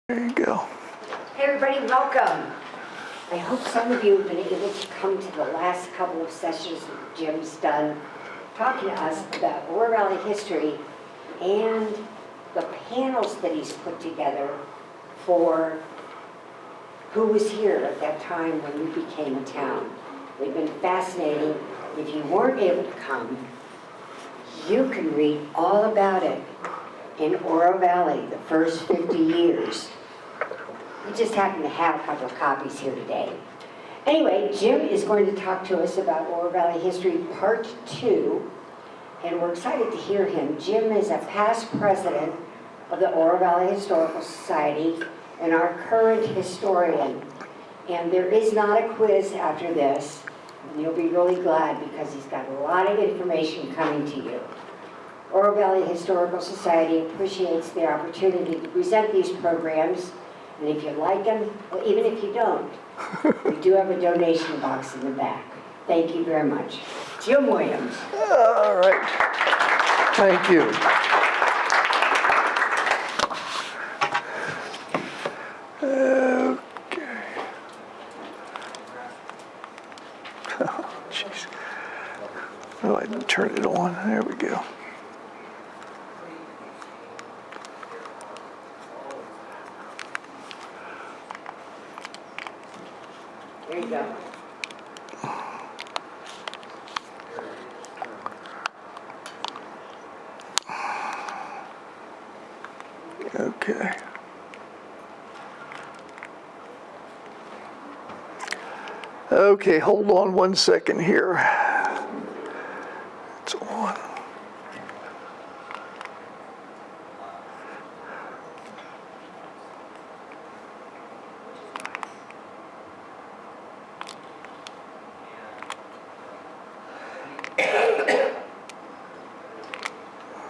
There you go. Hey everybody, welcome. I hope some of you have been able to come to the last couple of sessions that Jim's done talking to us about Oro Valley history and the panels that he's put together for who was here at that time when we became a town. They've been fascinating. If you weren't able to come, you can read all about it in Oro Valley, the first 50 years. We just happen to have a couple of copies here today. Anyway, Jim is going to talk to us about Oro Valley History Part 2, and we're excited to hear him. Jim is a past president of the Oro Valley Historical Society and our current historian. And there is not a quiz after this, and you'll be really glad because he's got a lot of information coming to you. Oro Valley Historical Society appreciates the opportunity to present these programs, and if you like them, well, even if you don't, we do have a donation box in the back. Thank you very much. Jim Williams. All right. Thank you. Okay. Oh, jeez. Oh, I didn't turn it on. There we go. There you go. Okay. Okay, hold on one second here. It's on.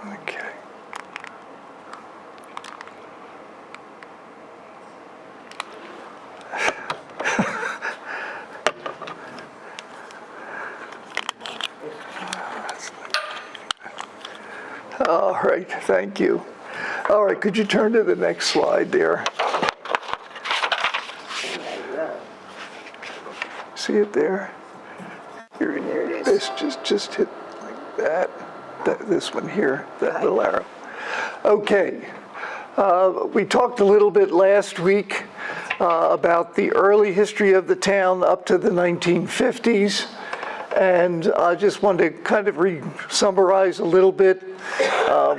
Okay. All right, thank you. All right, could you turn to the next slide there? See it there? Here it is. Just hit like that. This one here, that little arrow. Okay. We talked a little bit last week about the early history of the town up to the 1950s. And I just wanted to kind of summarize a little bit.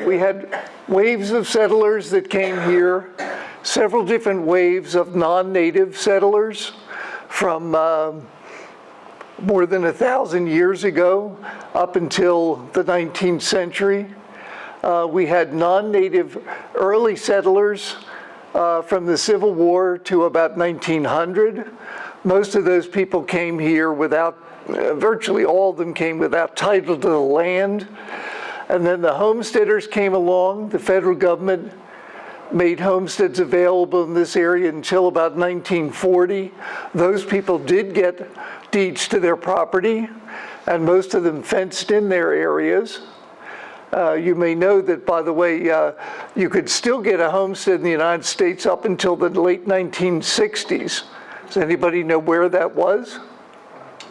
We had waves of settlers that came here, several different waves of non-native settlers from more than 1,000 years ago up until the 19th century. We had non-native early settlers from the Civil War to about 1900. Most of those people came here without virtually all of them came without title to the land. And then the homesteaders came along. The federal government made homesteads available in this area until about 1940. Those people did get deeds to their property, and most of them fenced in their areas. You may know that, by the way, you could still get a homestead in the United States up until the late 1960s. Does anybody know where that was?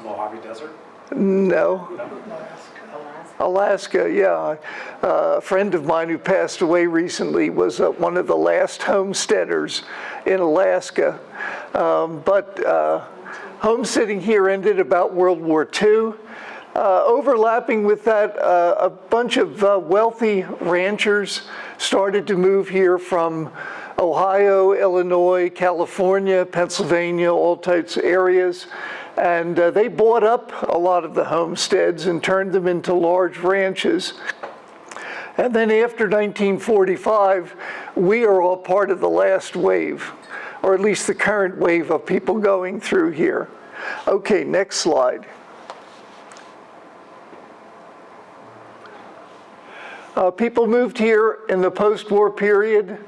Mojave Desert? No. Alaska, yeah. A friend of mine who passed away recently was one of the last homesteaders in Alaska. But homesteading here ended about World War II. Overlapping with that, a bunch of wealthy ranchers started to move here from Ohio, Illinois, California, Pennsylvania, all types of areas. And they bought up a lot of the homesteads and turned them into large ranches. And then after 1945, we are all part of the last wave, or at least the current wave of people going through here. Okay, next slide. People moved here in the post-war period.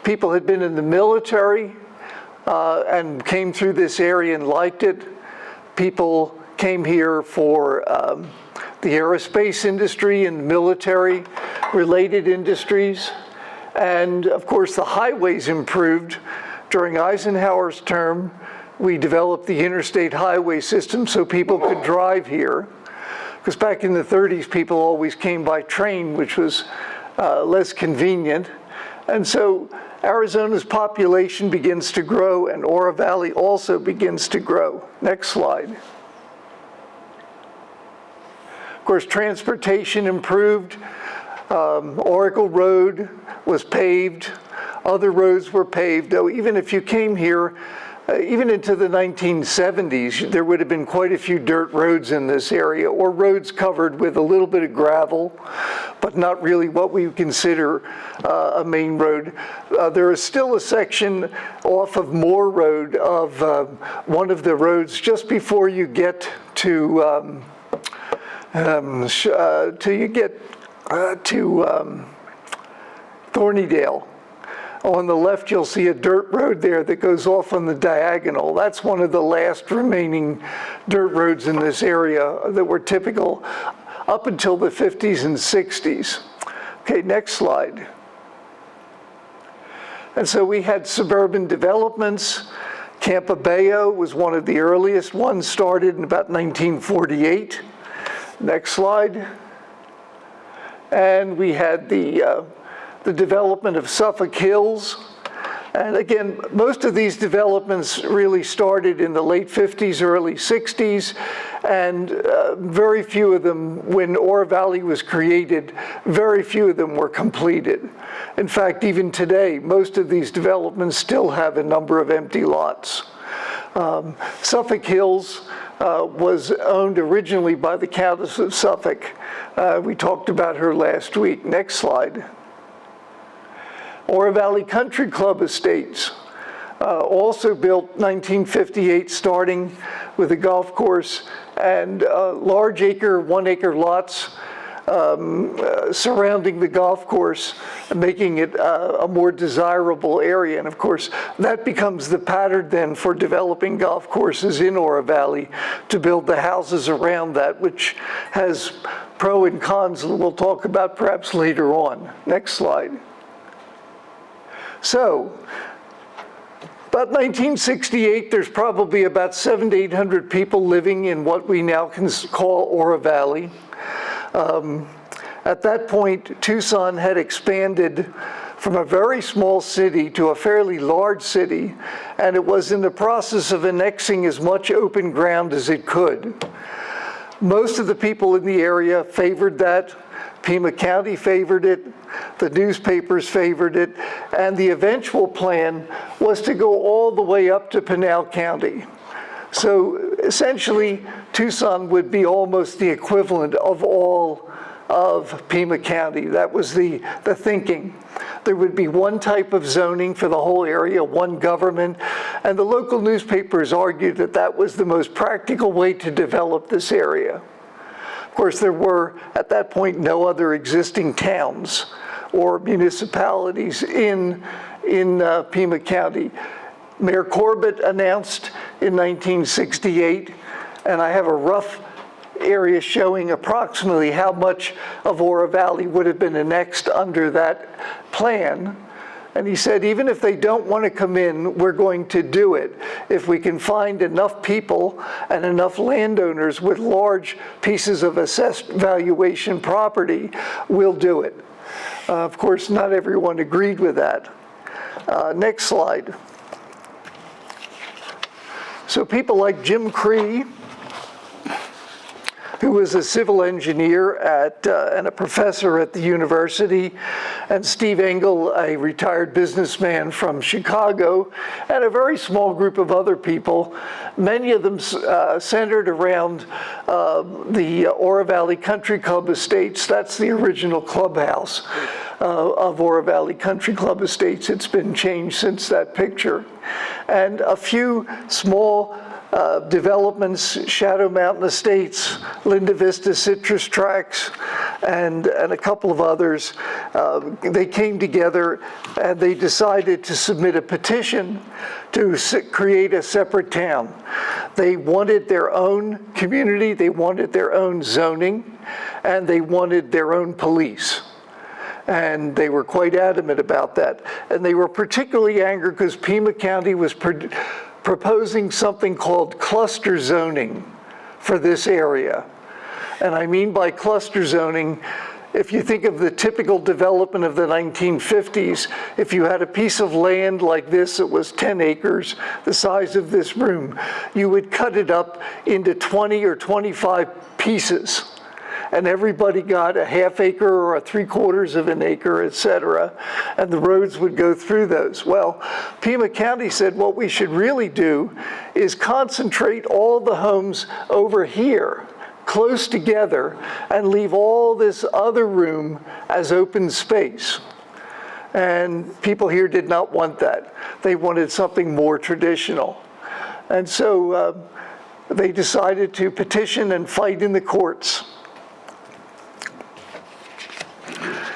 People had been in the military and came through this area and liked it. People came here for the aerospace industry and military-related industries. And of course, the highways improved. During Eisenhower's term, we developed the interstate highway system so people could drive here. Because back in the 30s, people always came by train, which was less convenient. And so Arizona's population begins to grow, and Oro Valley also begins to grow. Next slide. Of course, transportation improved. Oracle Road was paved. Other roads were paved, though even if you came here, even into the 1970s, there would have been quite a few dirt roads in this area, or roads covered with a little bit of gravel, but not really what we consider a main road. There is still a section off of Moore Road of one of the roads just before you get to Thornydale. On the left, you'll see a dirt road there that goes off on the diagonal. That's one of the last remaining dirt roads in this area that were typical up until the 50s and 60s. Okay, next slide. And so we had suburban developments. Campobello was one of the earliest ones, started in about 1948. Next slide. And we had the development of Suffolk Hills. And again, most of these developments really started in the late 50s, early 60s, and very few of them, when Oro Valley was created, very few of them were completed. In fact, even today, most of these developments still have a number of empty lots. Suffolk Hills was owned originally by the Countess of Suffolk. We talked about her last week. Next slide. Oro Valley Country Club Estates, also built 1958, starting with a golf course and large acre, 1 acre lots surrounding the golf course, making it a more desirable area. And of course, that becomes the pattern then for developing golf courses in Oro Valley, to build the houses around that, which has pro and cons that we'll talk about perhaps later on. Next slide. So, about 1968, there's probably about 700 to 800 people living in what we now can call Oro Valley. At that point, Tucson had expanded from a very small city to a fairly large city, and it was in the process of annexing as much open ground as it could. Most of the people in the area favored that. Pima County favored it, the newspapers favored it, and the eventual plan was to go all the way up to Pinal County. So essentially, Tucson would be almost the equivalent of all of Pima County. That was the thinking. There would be one type of zoning for the whole area, one government, and the local newspapers argued that that was the most practical way to develop this area. Of course, there were, at that point, no other existing towns or municipalities in Pima County. Mayor Corbett announced in 1968, and I have a rough area showing approximately how much of Oro Valley would have been annexed under that plan. And he said, even if they don't want to come in, we're going to do it. If we can find enough people and enough landowners with large pieces of assessed valuation property, we'll do it. Of course, not everyone agreed with that. Next slide. So people like Jim Cree, who was a civil engineer and a professor at the university, and Steve Engel, a retired businessman from Chicago, and a very small group of other people, many of them centered around the Oro Valley Country Club Estates. That's the original clubhouse of Oro Valley Country Club Estates. It's been changed since that picture. And a few small developments, Shadow Mountain Estates, Linda Vista Citrus Tracts, and a couple of others. They came together and they decided to submit a petition to create a separate town. They wanted their own community, they wanted their own zoning, and they wanted their own police. And they were quite adamant about that. And they were particularly angry because Pima County was proposing something called cluster zoning for this area. And I mean by cluster zoning, if you think of the typical development of the 1950s, if you had a piece of land like this that was 10 acres, the size of this room, you would cut it up into 20 or 25 pieces. And everybody got a half acre or a 3/4 of an acre, et cetera, and the roads would go through those. Well, Pima County said what we should really do is concentrate all the homes over here, close together, and leave all this other room as open space. And people here did not want that. They wanted something more traditional. And so they decided to petition and fight in the courts.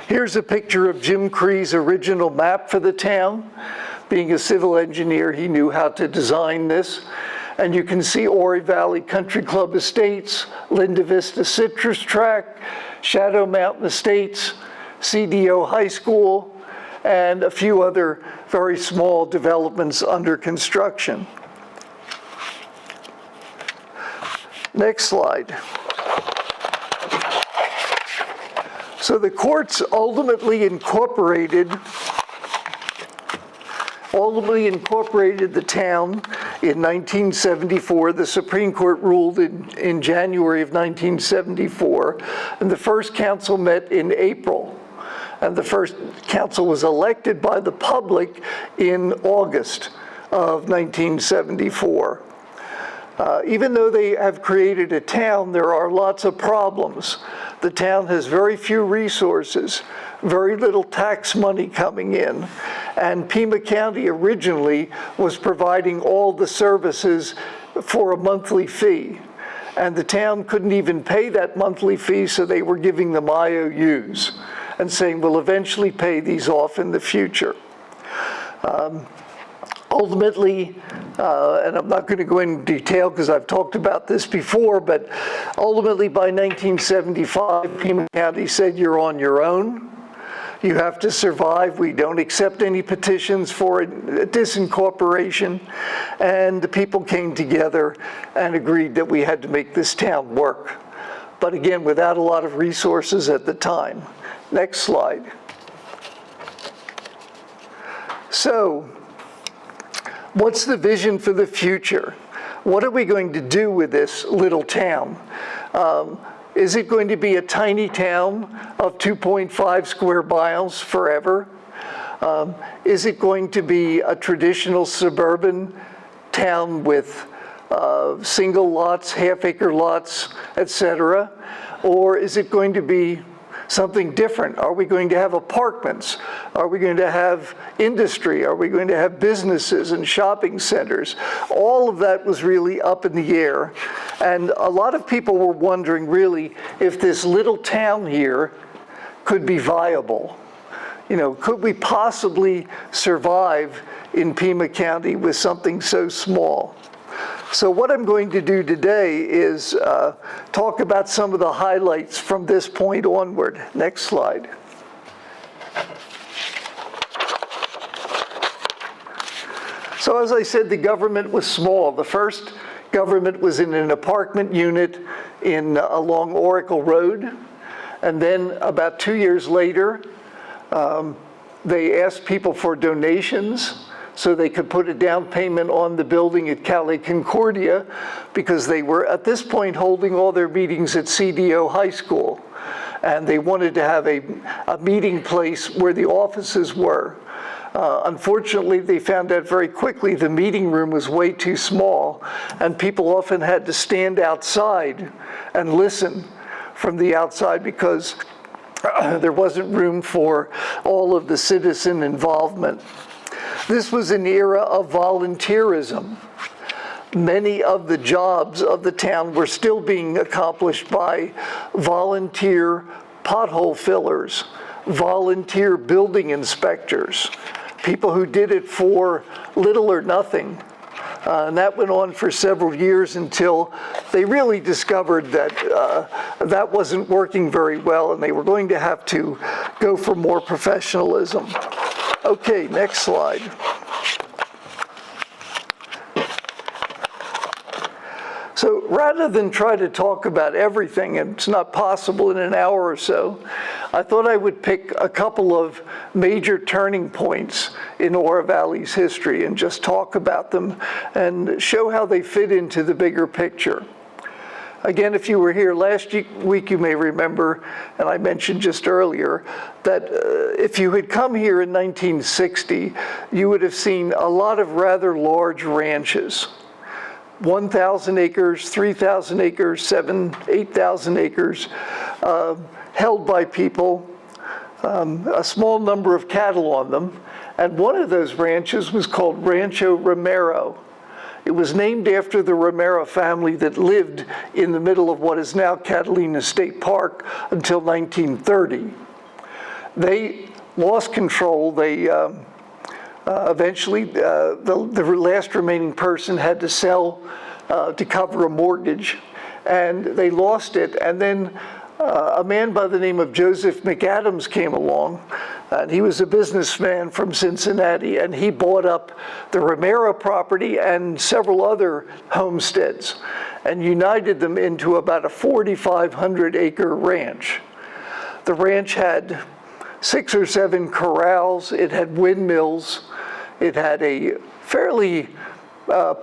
Here's a picture of Jim Cree's original map for the town. Being a civil engineer, he knew how to design this. And you can see Oro Valley Country Club Estates, Linda Vista Citrus Tract, Shadow Mountain Estates, CDO High School, and a few other very small developments under construction. Next slide. So the courts ultimately incorporated the town in 1974. The Supreme Court ruled in January of 1974, and the first council met in April. And the first council was elected by the public in August of 1974. Even though they have created a town, there are lots of problems. The town has very few resources, very little tax money coming in, and Pima County originally was providing all the services for a monthly fee. And the town couldn't even pay that monthly fee, so they were giving them IOUs and saying, we'll eventually pay these off in the future. Ultimately, and I'm not going to go into detail because I've talked about this before, but ultimately by 1975, Pima County said, you're on your own. You have to survive. We don't accept any petitions for a disincorporation. And the people came together and agreed that we had to make this town work. But again, without a lot of resources at the time. Next slide. So, what's the vision for the future? What are we going to do with this little town? Is it going to be a tiny town of 2.5 square miles forever? Is it going to be a traditional suburban town with single lots, half-acre lots, etc.? Or is it going to be something different? Are we going to have apartments? Are we going to have industry? Are we going to have businesses and shopping centers? All of that was really up in the air. And a lot of people were wondering really if this little town here could be viable. You know, could we possibly survive in Pima County with something so small? So what I'm going to do today is talk about some of the highlights from this point onward. Next slide. So as I said, the government was small. The first government was in an apartment unit along Oracle Road. And then about 2 years later, they asked people for donations so they could put a down payment on the building at Cali Concordia, because they were at this point holding all their meetings at CDO High School. And they wanted to have a meeting place where the offices were. Unfortunately, they found out very quickly the meeting room was way too small, and people often had to stand outside and listen from the outside because there wasn't room for all of the citizen involvement. This was an era of volunteerism. Many of the jobs of the town were still being accomplished by volunteer pothole fillers, volunteer building inspectors, people who did it for little or nothing. And that went on for several years until they really discovered that that wasn't working very well, and they were going to have to go for more professionalism. Okay, next slide. So rather than try to talk about everything, and it's not possible in an hour or so, I thought I would pick a couple of major turning points in Oro Valley's history and just talk about them and show how they fit into the bigger picture. Again, if you were here last week, you may remember, and I mentioned just earlier, that if you had come here in 1960, you would have seen a lot of rather large ranches. 1,000 acres, 3,000 acres, 8,000 acres, held by people, a small number of cattle on them. And one of those ranches was called Rancho Romero. It was named after the Romero family that lived in the middle of what is now Catalina State Park until 1930. They lost control. They eventually, the last remaining person had to sell to cover a mortgage, and they lost it. And then a man by the name of Joseph McAdams came along, and he was a businessman from Cincinnati, and he bought up the Romero property and several other homesteads and united them into about a 4,500-acre ranch. The ranch had 6 or 7 corrals, it had windmills, it had a fairly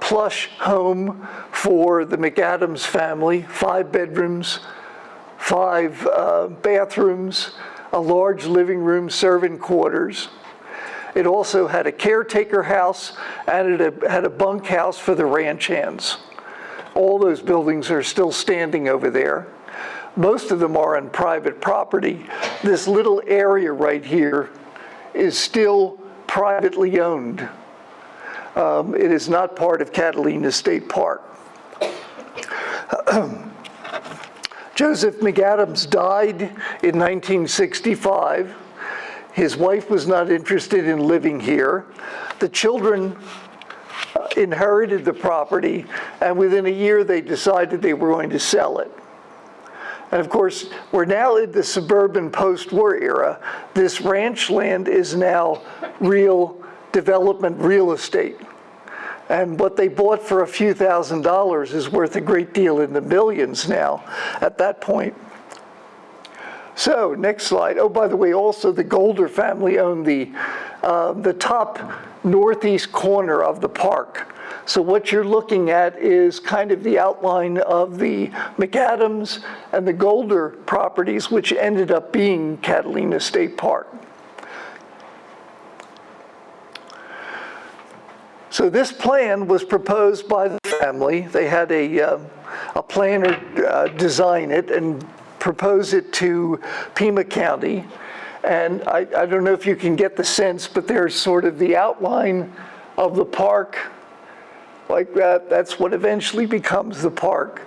plush home for the McAdams family, 5 bedrooms, 5 bathrooms, a large living room, servant quarters. It also had a caretaker house, and it had a bunkhouse for the ranch hands. All those buildings are still standing over there. Most of them are on private property. This little area right here is still privately owned. It is not part of Catalina State Park. Joseph McAdams died in 1965. His wife was not interested in living here. The children inherited the property, and within a year they decided they were going to sell it. And of course, we're now in the suburban post-war era. This ranch land is now real development real estate. And what they bought for a few $1,000s is worth a great deal in the millions now at that point. So, next slide. Oh, by the way, also the Golder family owned the top northeast corner of the park. So what you're looking at is kind of the outline of the McAdams and the Golder properties, which ended up being Catalina State Park. So this plan was proposed by the family. They had a planner design it and propose it to Pima County. And I don't know if you can get the sense, but there's sort of the outline of the park like that. That's what eventually becomes the park.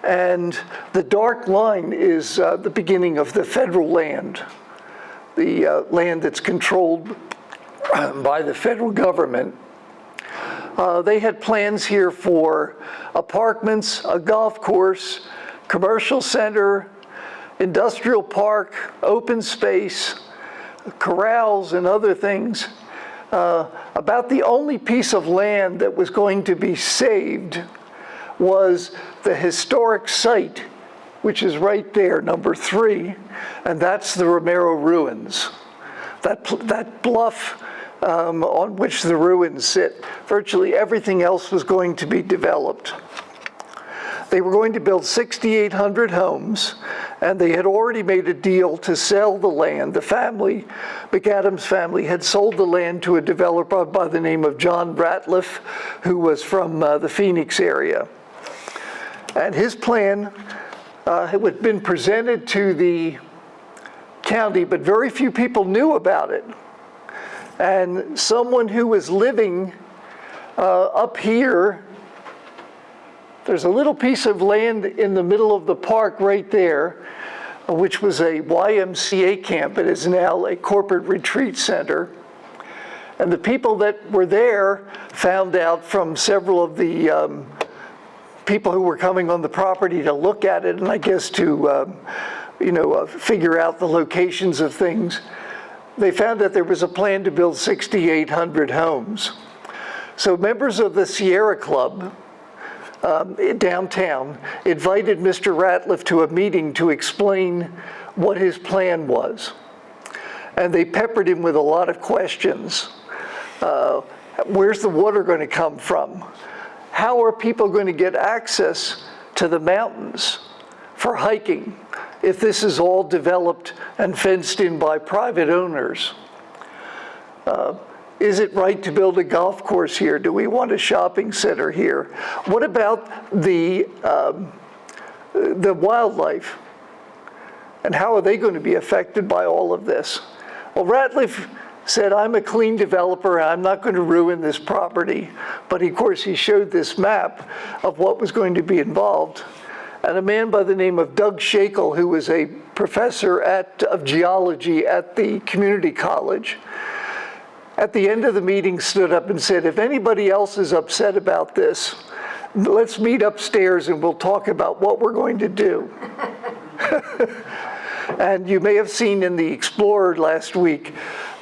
And the dark line is the beginning of the federal land, the land that's controlled by the federal government. They had plans here for apartments, a golf course, commercial center, industrial park, open space, corrals, and other things. About the only piece of land that was going to be saved was the historic site, which is right there, number 3, and that's the Romero ruins. That bluff on which the ruins sit. Virtually everything else was going to be developed. They were going to build 6,800 homes, and they had already made a deal to sell the land. The family, McAdams family, had sold the land to a developer by the name of John Ratliff, who was from the Phoenix area. And his plan had been presented to the county, but very few people knew about it. And someone who was living up here, there's a little piece of land in the middle of the park right there, which was a YMCA camp. It is now a corporate retreat center. And the people that were there found out from several of the people who were coming on the property to look at it, and I guess to figure out the locations of things. They found that there was a plan to build 6,800 homes. So members of the Sierra Club downtown invited Mr. Ratliff to a meeting to explain what his plan was. And they peppered him with a lot of questions. Where's the water going to come from? How are people going to get access to the mountains for hiking if this is all developed and fenced in by private owners? Is it right to build a golf course here? Do we want a shopping center here? What about the wildlife? And how are they going to be affected by all of this? Well, Ratliff said, I'm a clean developer, I'm not going to ruin this property. But of course, he showed this map of what was going to be involved. And a man by the name of Doug Shakel, who was a professor of geology at the community college, at the end of the meeting stood up and said, if anybody else is upset about this, let's meet upstairs and we'll talk about what we're going to do. And you may have seen in the Explorer last week,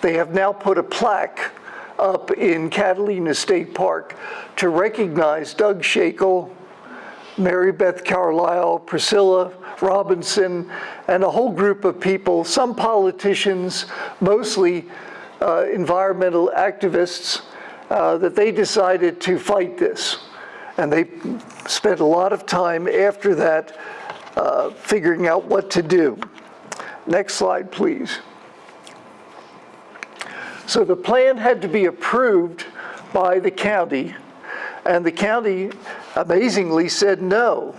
they have now put a plaque up in Catalina State Park to recognize Doug Shakel, Mary Beth Carlisle, Priscilla Robinson, and a whole group of people, some politicians, mostly environmental activists, that they decided to fight this. And they spent a lot of time after that figuring out what to do. Next slide, please. So the plan had to be approved by the county, and the county amazingly said no.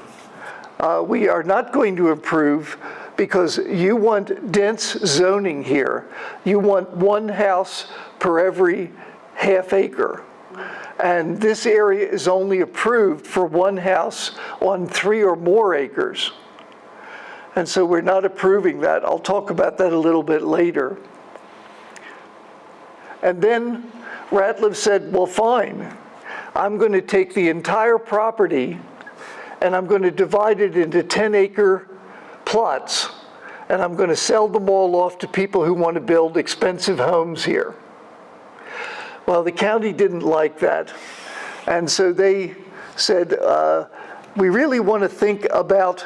We are not going to approve because you want dense zoning here. You want one house per every half acre. And this area is only approved for one house on 3 or more acres. And so we're not approving that. I'll talk about that a little bit later. And then Ratliff said, well, fine. I'm going to take the entire property and I'm going to divide it into 10-acre plots, and I'm going to sell them all off to people who want to build expensive homes here. Well, the county didn't like that, and so they said, we really want to think about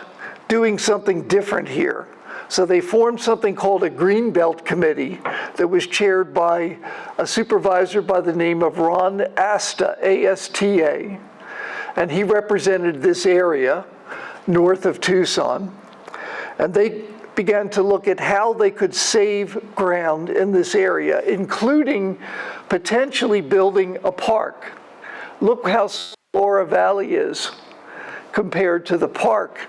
doing something different here. So they formed something called a Greenbelt Committee that was chaired by a supervisor by the name of Ron Asta, A-S-T-A, and he represented this area north of Tucson. And they began to look at how they could save ground in this area, including potentially building a park. Look how small Oro Valley is compared to the park.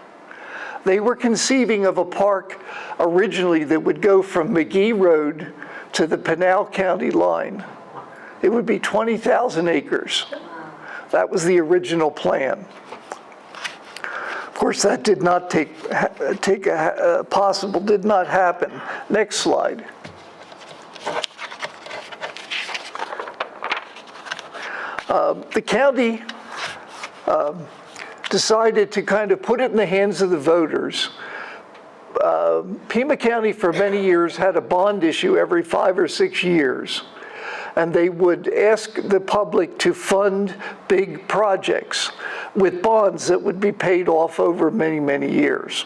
They were conceiving of a park originally that would go from McGee Road to the Pinal County line. It would be 20,000 acres. That was the original plan. Of course, that did not did not happen. Next slide. The county decided to kind of put it in the hands of the voters. Pima County for many years had a bond issue every 5 or 6 years. And they would ask the public to fund big projects with bonds that would be paid off over many, many years.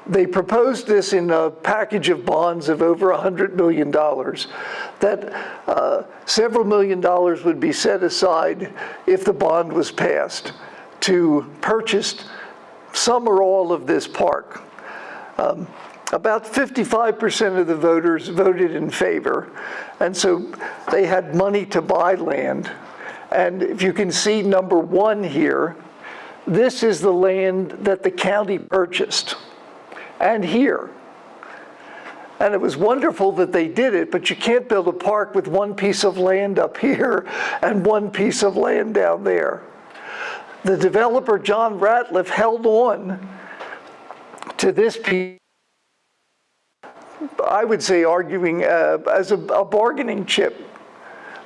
They proposed this in a package of bonds of over $100 million, that several $1 million would be set aside if the bond was passed to purchase some or all of this park. About 55% of the voters voted in favor, and so they had money to buy land. And if you can see number 1 here, this is the land that the county purchased, and here. And it was wonderful that they did it, but you can't build a park with one piece of land up here and one piece of land down there. The developer, John Ratliff, held on to this piece I would say, arguing as a bargaining chip,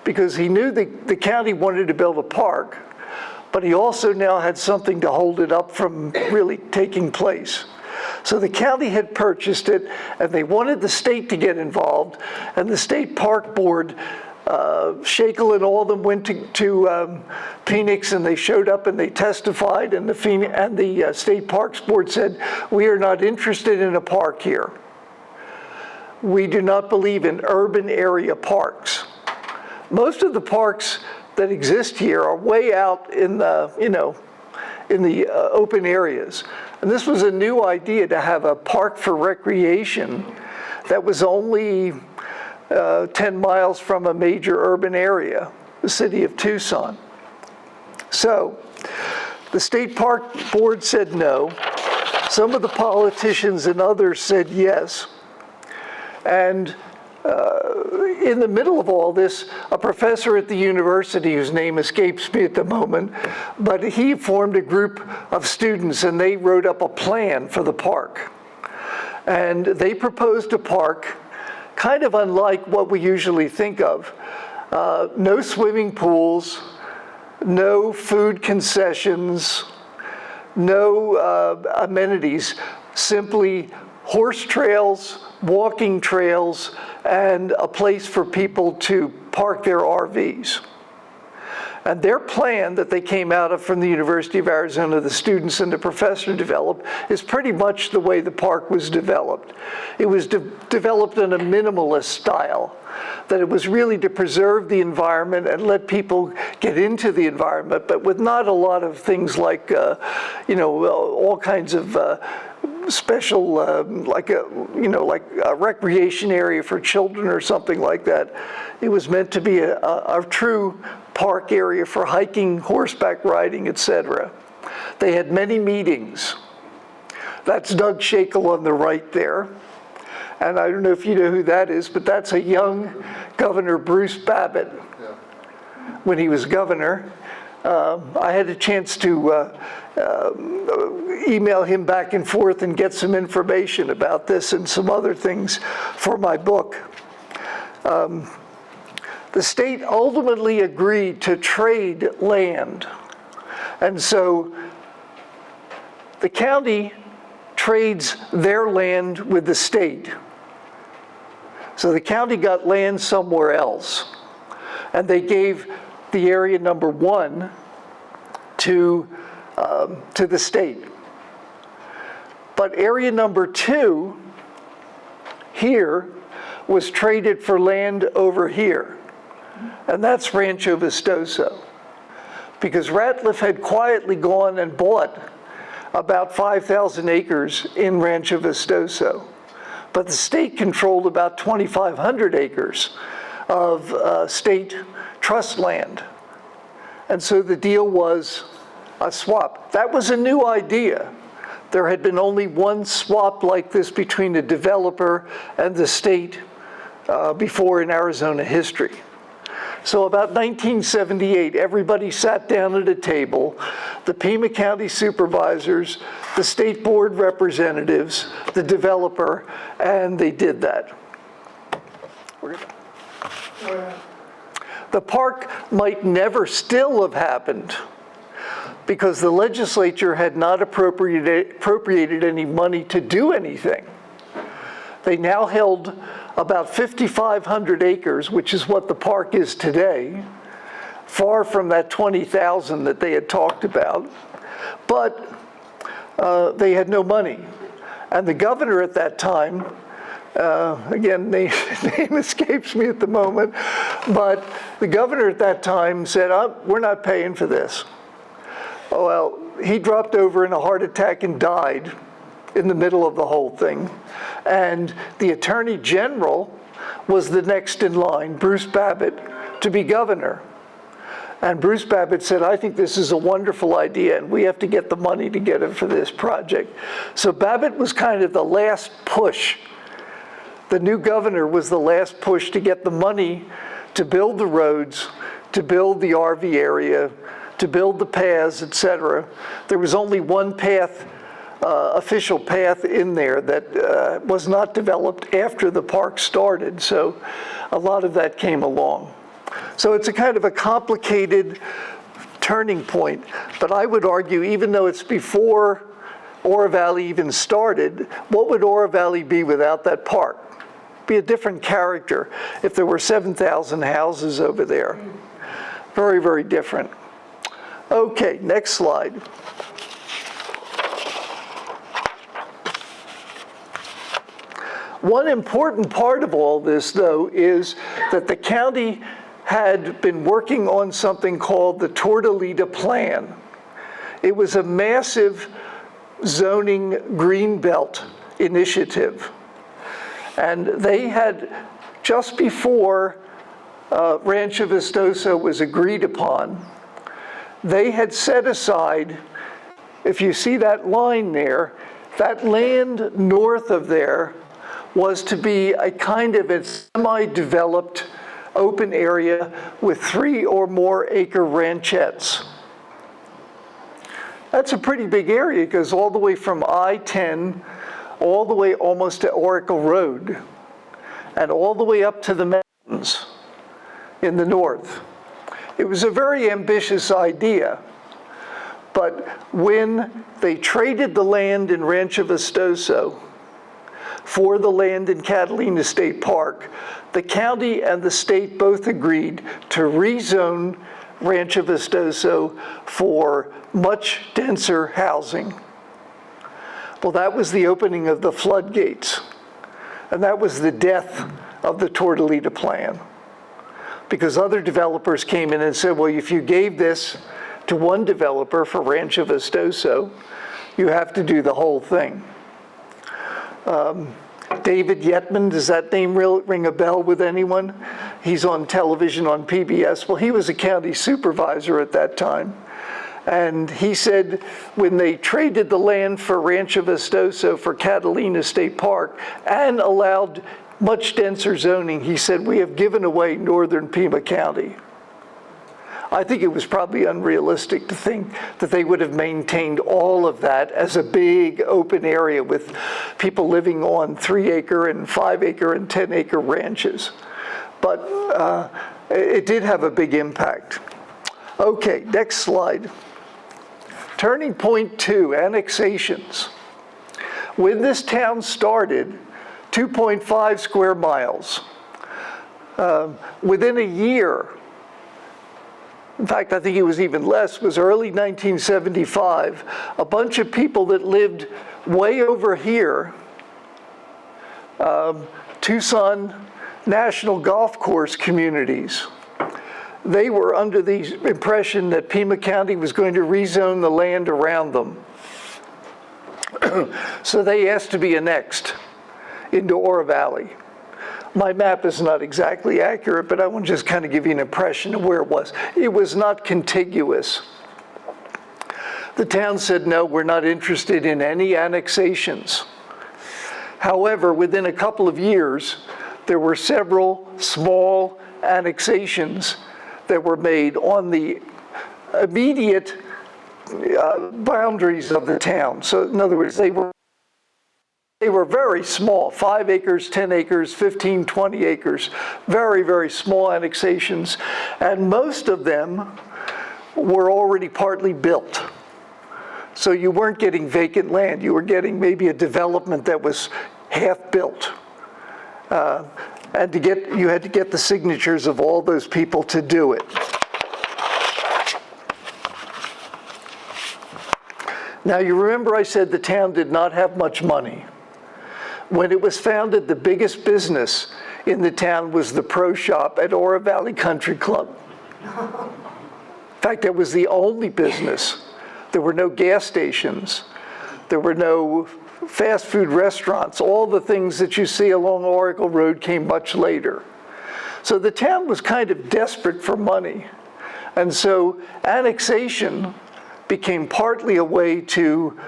because he knew the county wanted to build a park, but he also now had something to hold it up from really taking place. So the county had purchased it, and they wanted the state to get involved, and the state park board, Shakel and all of them went to Phoenix, and they showed up and they testified, and the state parks board said, "We are not interested in a park here. We do not believe in urban area parks." Most of the parks that exist here are way out in the, in the open areas. And this was a new idea, to have a park for recreation that was only 10 miles from a major urban area, the city of Tucson. So the state park board said no. Some of the politicians and others said yes. And in the middle of all this, a professor at the university, whose name escapes me at the moment, but he formed a group of students and they wrote up a plan for the park. And they proposed a park kind of unlike what we usually think of. No swimming pools, no food concessions, no amenities, simply horse trails, walking trails, and a place for people to park their RVs. And their plan that they came out of from the University of Arizona, the students and the professor developed, is pretty much the way the park was developed. It was developed in a minimalist style, that it was really to preserve the environment and let people get into the environment, but with not a lot of things like, all kinds of special, like a recreation area for children or something like that. It was meant to be a true park area for hiking, horseback riding, etc. They had many meetings. That's Doug Shakel on the right there. And I don't know if you know who that is, but that's a young Governor Bruce Babbitt. When he was governor. I had a chance to email him back and forth and get some information about this and some other things for my book. The state ultimately agreed to trade land. And so the county trades their land with the state. So the county got land somewhere else. And they gave the area number 1 to the state. But area number 2 here was traded for land over here. And that's Rancho Vistoso. Because Ratliff had quietly gone and bought about 5,000 acres in Rancho Vistoso. But the state controlled about 2,500 acres of state trust land. And so the deal was a swap. That was a new idea. There had been only one swap like this between the developer and the state before in Arizona history. So about 1978, everybody sat down at a table, the Pima County supervisors, the state board representatives, the developer, and they did that. The park might never still have happened because the legislature had not appropriated any money to do anything. They now held about 5,500 acres, which is what the park is today, far from that 20,000 that they had talked about, but they had no money. And the governor at that time, again, name escapes me at the moment, but the governor at that time said, we're not paying for this. Oh, well, he dropped over in a heart attack and died in the middle of the whole thing. And the Attorney General was the next in line, Bruce Babbitt, to be governor. And Bruce Babbitt said, I think this is a wonderful idea and we have to get the money together for this project. So Babbitt was kind of the last push. The new governor was the last push to get the money to build the roads, to build the RV area, to build the paths, etc. There was only one path official path in there that was not developed after the park started, so a lot of that came along. So it's a kind of a complicated turning point, but I would argue, even though it's before Oro Valley even started, what would Oro Valley be without that park? Be a different character if there were 7,000 houses over there. Very, very different. Okay, next slide. One important part of all this, though, is that the county had been working on something called the Tortolita Plan. It was a massive zoning greenbelt initiative. And they had, just before Rancho Vistoso was agreed upon, they had set aside, if you see that line there, that land north of there was to be a kind of a semi-developed open area with 3 or more acre ranchettes. That's a pretty big area. It goes all the way from I-10, all the way almost to Oracle Road, and all the way up to the mountains in the north. It was a very ambitious idea, but when they traded the land in Rancho Vistoso for the land in Catalina State Park, the county and the state both agreed to rezone Rancho Vistoso for much denser housing. Well, that was the opening of the floodgates, and that was the death of the Tortolita Plan, because other developers came in and said, well, if you gave this to one developer for Rancho Vistoso, you have to do the whole thing. David Yetman, does that name ring a bell with anyone? He's on television on PBS. Well, he was a county supervisor at that time. And he said when they traded the land for Rancho Vistoso for Catalina State Park and allowed much denser zoning, he said, we have given away northern Pima County. I think it was probably unrealistic to think that they would have maintained all of that as a big open area with people living on 3-acre and 5-acre and 10-acre ranches. But it did have a big impact. Okay, next slide. Turning point 2, annexations. When this town started, 2.5 square miles. Within a year, in fact, I think it was even less, was early 1975, a bunch of people that lived way over here, Tucson National Golf Course communities. They were under the impression that Pima County was going to rezone the land around them. So they asked to be annexed into Oro Valley. My map is not exactly accurate, but I want to just kind of give you an impression of where it was. It was not contiguous. The town said, no, we're not interested in any annexations. However, within a couple of years, there were several small annexations that were made on the immediate boundaries of the town. So in other words, they were very small, 5 acres, 10 acres, 15, 20 acres, very, very small annexations. And most of them were already partly built. So you weren't getting vacant land. You were getting maybe a development that was half built. And you had to get the signatures of all those people to do it. Now you remember I said the town did not have much money. When it was founded, the biggest business in the town was the pro shop at Oro Valley Country Club. In fact, that was the only business. There were no gas stations. There were no fast food restaurants. All the things that you see along Oracle Road came much later. So the town was kind of desperate for money. And so annexation became partly a way to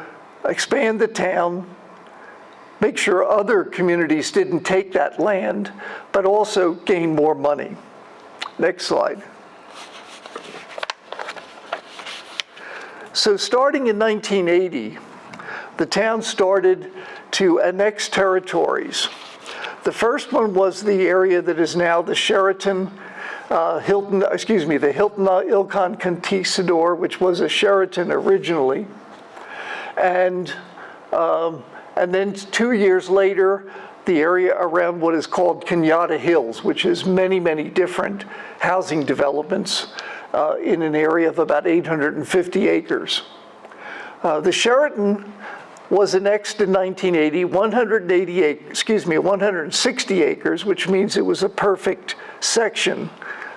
expand the town, make sure other communities didn't take that land, but also gain more money. Next slide. So starting in 1980, the town started to annex territories. The first one was the area that is now the Hilton Ilkan Conquistador, which was a Sheraton originally. And then 2 years later, the area around what is called Kenyatta Hills, which is many, many different housing developments in an area of about 850 acres. The Sheraton was annexed in 1980, 160 acres, which means it was a perfect section,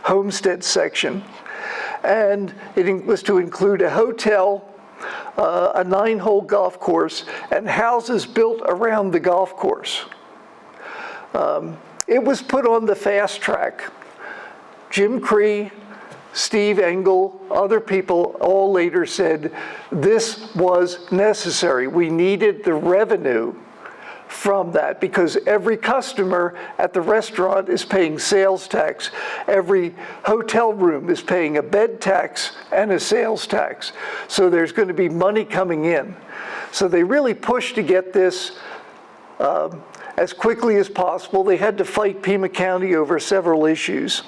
homestead section. And it was to include a hotel, a 9-hole golf course, and houses built around the golf course. It was put on the fast track. Jim Cree, Steve Engel, other people all later said this was necessary. We needed the revenue from that because every customer at the restaurant is paying sales tax. Every hotel room is paying a bed tax and a sales tax. So there's going to be money coming in. So they really pushed to get this as quickly as possible. They had to fight Pima County over several issues.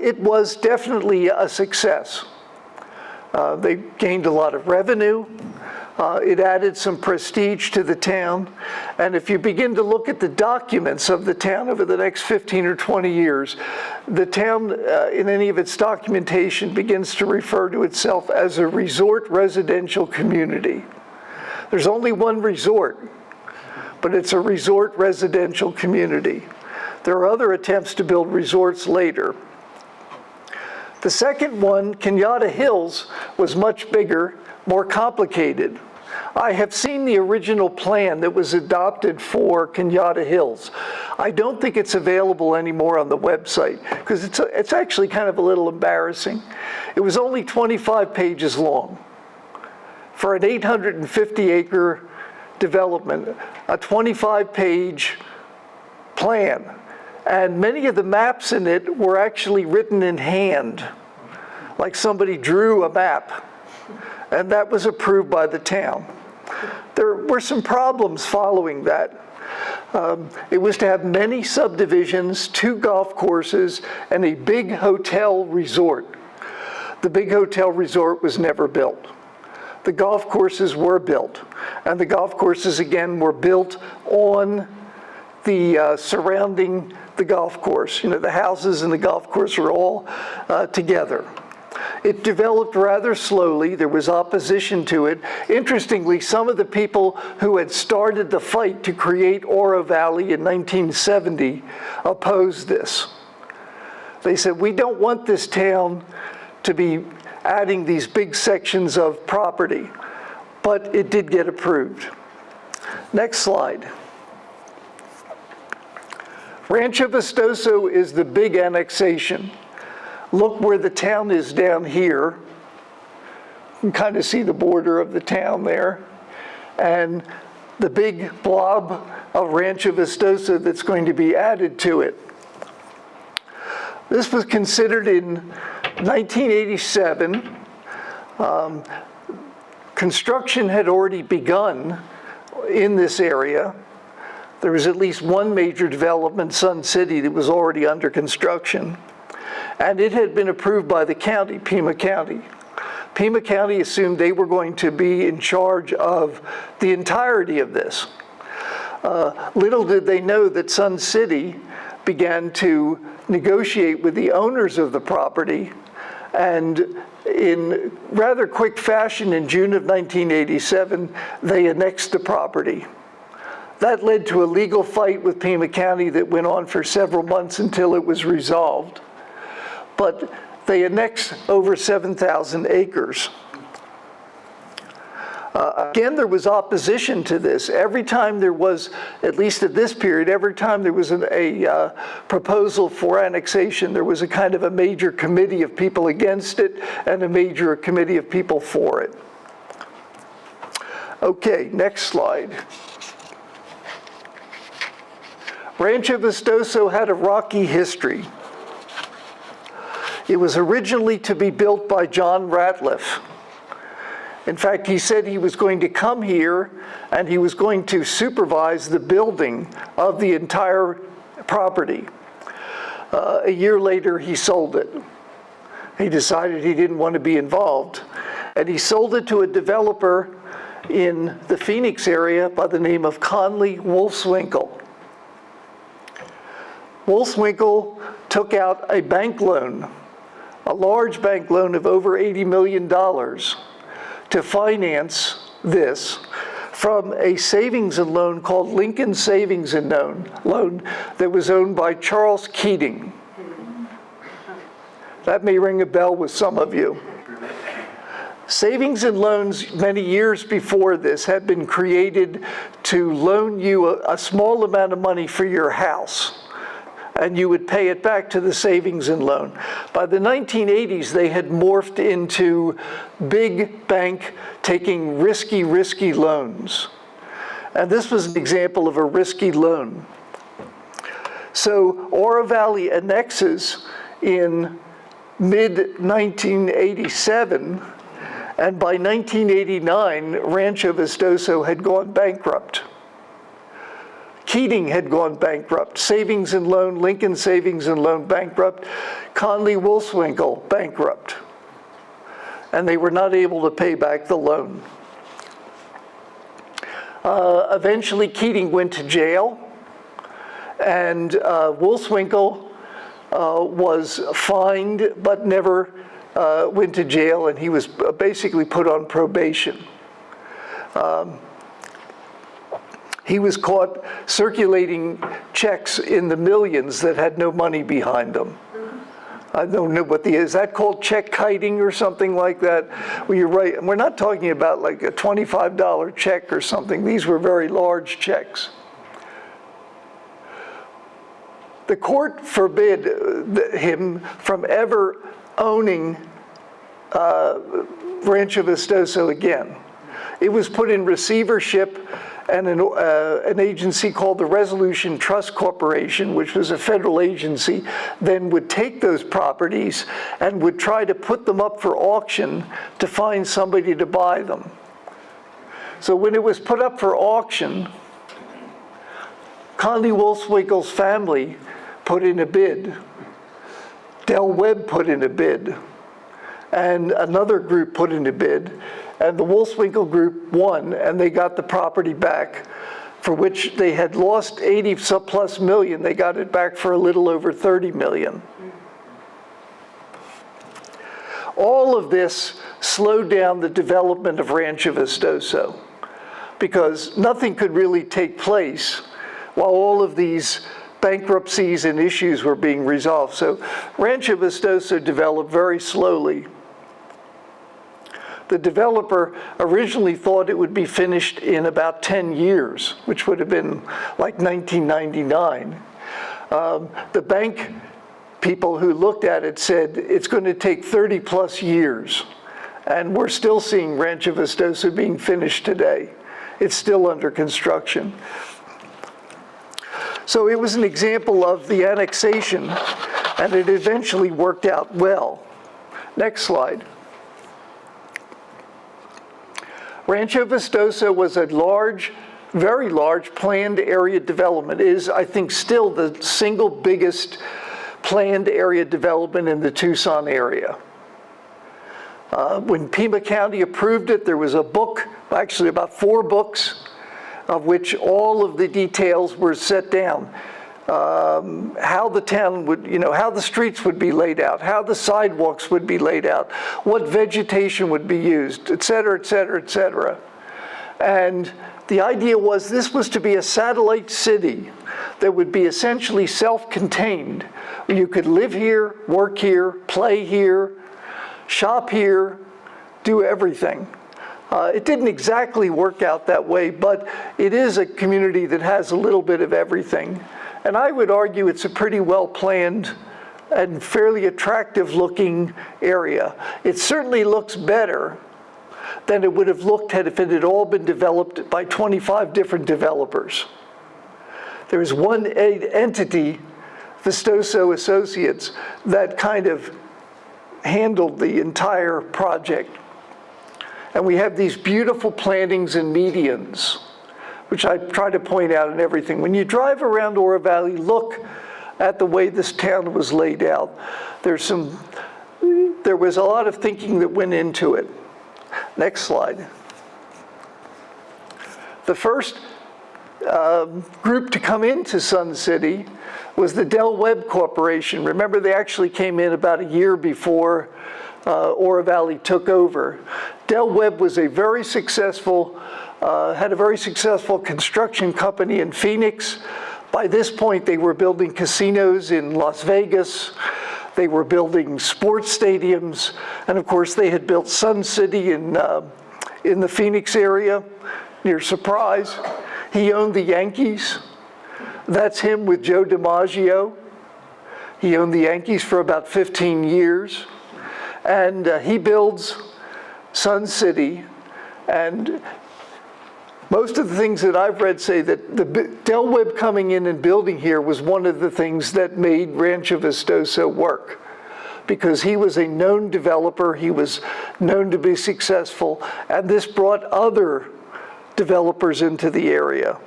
It was definitely a success. They gained a lot of revenue. It added some prestige to the town. And if you begin to look at the documents of the town over the next 15 or 20 years, the town, in any of its documentation, begins to refer to itself as a resort residential community. There's only one resort, but it's a resort residential community. There are other attempts to build resorts later. The second one, Kenyatta Hills, was much bigger, more complicated. I have seen the original plan that was adopted for Kenyatta Hills. I don't think it's available anymore on the website because it's actually kind of a little embarrassing. It was only 25 pages long. For an 850-acre development, a 25-page plan. And many of the maps in it were actually written in hand, like somebody drew a map. And that was approved by the town. There were some problems following that. It was to have many subdivisions, 2 golf courses, and a big hotel resort. The big hotel resort was never built. The golf courses were built. And the golf courses, again, were built on the surrounding the golf course. You know, the houses and the golf course were all together. It developed rather slowly. There was opposition to it. Interestingly, some of the people who had started the fight to create Oro Valley in 1970 opposed this. They said, we don't want this town to be adding these big sections of property. But it did get approved. Next slide. Rancho Vistoso is the big annexation. Look where the town is down here. You can kind of see the border of the town there. And the big blob of Rancho Vistoso that's going to be added to it. This was considered in 1987. Construction had already begun in this area. There was at least one major development, Sun City, that was already under construction. And it had been approved by the county, Pima County. Pima County assumed they were going to be in charge of the entirety of this. Little did they know that Sun City began to negotiate with the owners of the property, and in rather quick fashion, in June of 1987, they annexed the property. That led to a legal fight with Pima County that went on for several months until it was resolved. But they annexed over 7,000 acres. Again, there was opposition to this. Every time there was, at least at this period, every time there was a proposal for annexation, there was a kind of a major committee of people against it and a major committee of people for it. Okay, next slide. Rancho Vistoso had a rocky history. It was originally to be built by John Ratliff. In fact, he said he was going to come here and he was going to supervise the building of the entire property. A year later, he sold it. He decided he didn't want to be involved. And he sold it to a developer in the Phoenix area by the name of Conley Wolfswinkel. Wolfswinkel took out a bank loan, a large bank loan of over $80 million to finance this from a savings and loan called Lincoln Savings and Loan that was owned by Charles Keating. That may ring a bell with some of you. Savings and loans many years before this had been created to loan you a small amount of money for your house, and you would pay it back to the savings and loan. By the 1980s, they had morphed into big bank taking risky loans. And this was an example of a risky loan. So Oro Valley annexes in mid-1987, and by 1989, Rancho Vistoso had gone bankrupt. Keating had gone bankrupt. Savings and Loan, Lincoln Savings and Loan bankrupt. Conley Wolfswinkel bankrupt. And they were not able to pay back the loan. Eventually, Keating went to jail, and Wolfswinkel was fined but never went to jail, and he was basically put on probation. He was caught circulating checks in the millions that had no money behind them. I don't know what is that called check kiting or something like that? Well, you're right. And we're not talking about like a $25 check or something. These were very large checks. The court forbid him from ever owning Rancho Vistoso again. It was put in receivership, and an agency called the Resolution Trust Corporation, which was a federal agency, then would take those properties and would try to put them up for auction to find somebody to buy them. So when it was put up for auction, Conley Wolfswinkel's family put in a bid. Del Webb put in a bid. And another group put in a bid. And the Wolfswinkel group won, and they got the property back, for which they had lost 80+ million. They got it back for a little over 30 million. All of this slowed down the development of Rancho Vistoso, because nothing could really take place while all of these bankruptcies and issues were being resolved. So Rancho Vistoso developed very slowly. The developer originally thought it would be finished in about 10 years, which would have been like 1999. The bank people who looked at it said it's going to take 30+ years. And we're still seeing Rancho Vistoso being finished today. It's still under construction. So it was an example of the annexation, and it eventually worked out well. Next slide. Rancho Vistoso was a large, very large planned area development. It is, I think, still the single biggest planned area development in the Tucson area. When Pima County approved it, there was a book, actually about 4 books, of which all of the details were set down. How the town would, how the streets would be laid out, how the sidewalks would be laid out, what vegetation would be used, et cetera, et cetera, et cetera. And the idea was this was to be a satellite city that would be essentially self-contained. You could live here, work here, play here, shop here, do everything. It didn't exactly work out that way, but it is a community that has a little bit of everything. And I would argue it's a pretty well-planned and fairly attractive-looking area. It certainly looks better than it would have looked if it had all been developed by 25 different developers. There was one entity, Vistoso Associates, that kind of handled the entire project. And we have these beautiful plantings and medians, which I try to point out in everything. When you drive around Oro Valley, look at the way this town was laid out. There was a lot of thinking that went into it. Next slide. The first group to come into Sun City was the Del Webb Corporation. Remember, they actually came in about a year before Oro Valley took over. Del Webb was a very successful, had a very successful construction company in Phoenix. By this point, they were building casinos in Las Vegas. They were building sports stadiums. And of course, they had built Sun City in the Phoenix area, near Surprise. He owned the Yankees. That's him with Joe DiMaggio. He owned the Yankees for about 15 years. And he builds Sun City. And most of the things that I've read say that the Del Webb coming in and building here was one of the things that made Rancho Vistoso work, because he was a known developer, he was known to be successful, and this brought other developers into the area.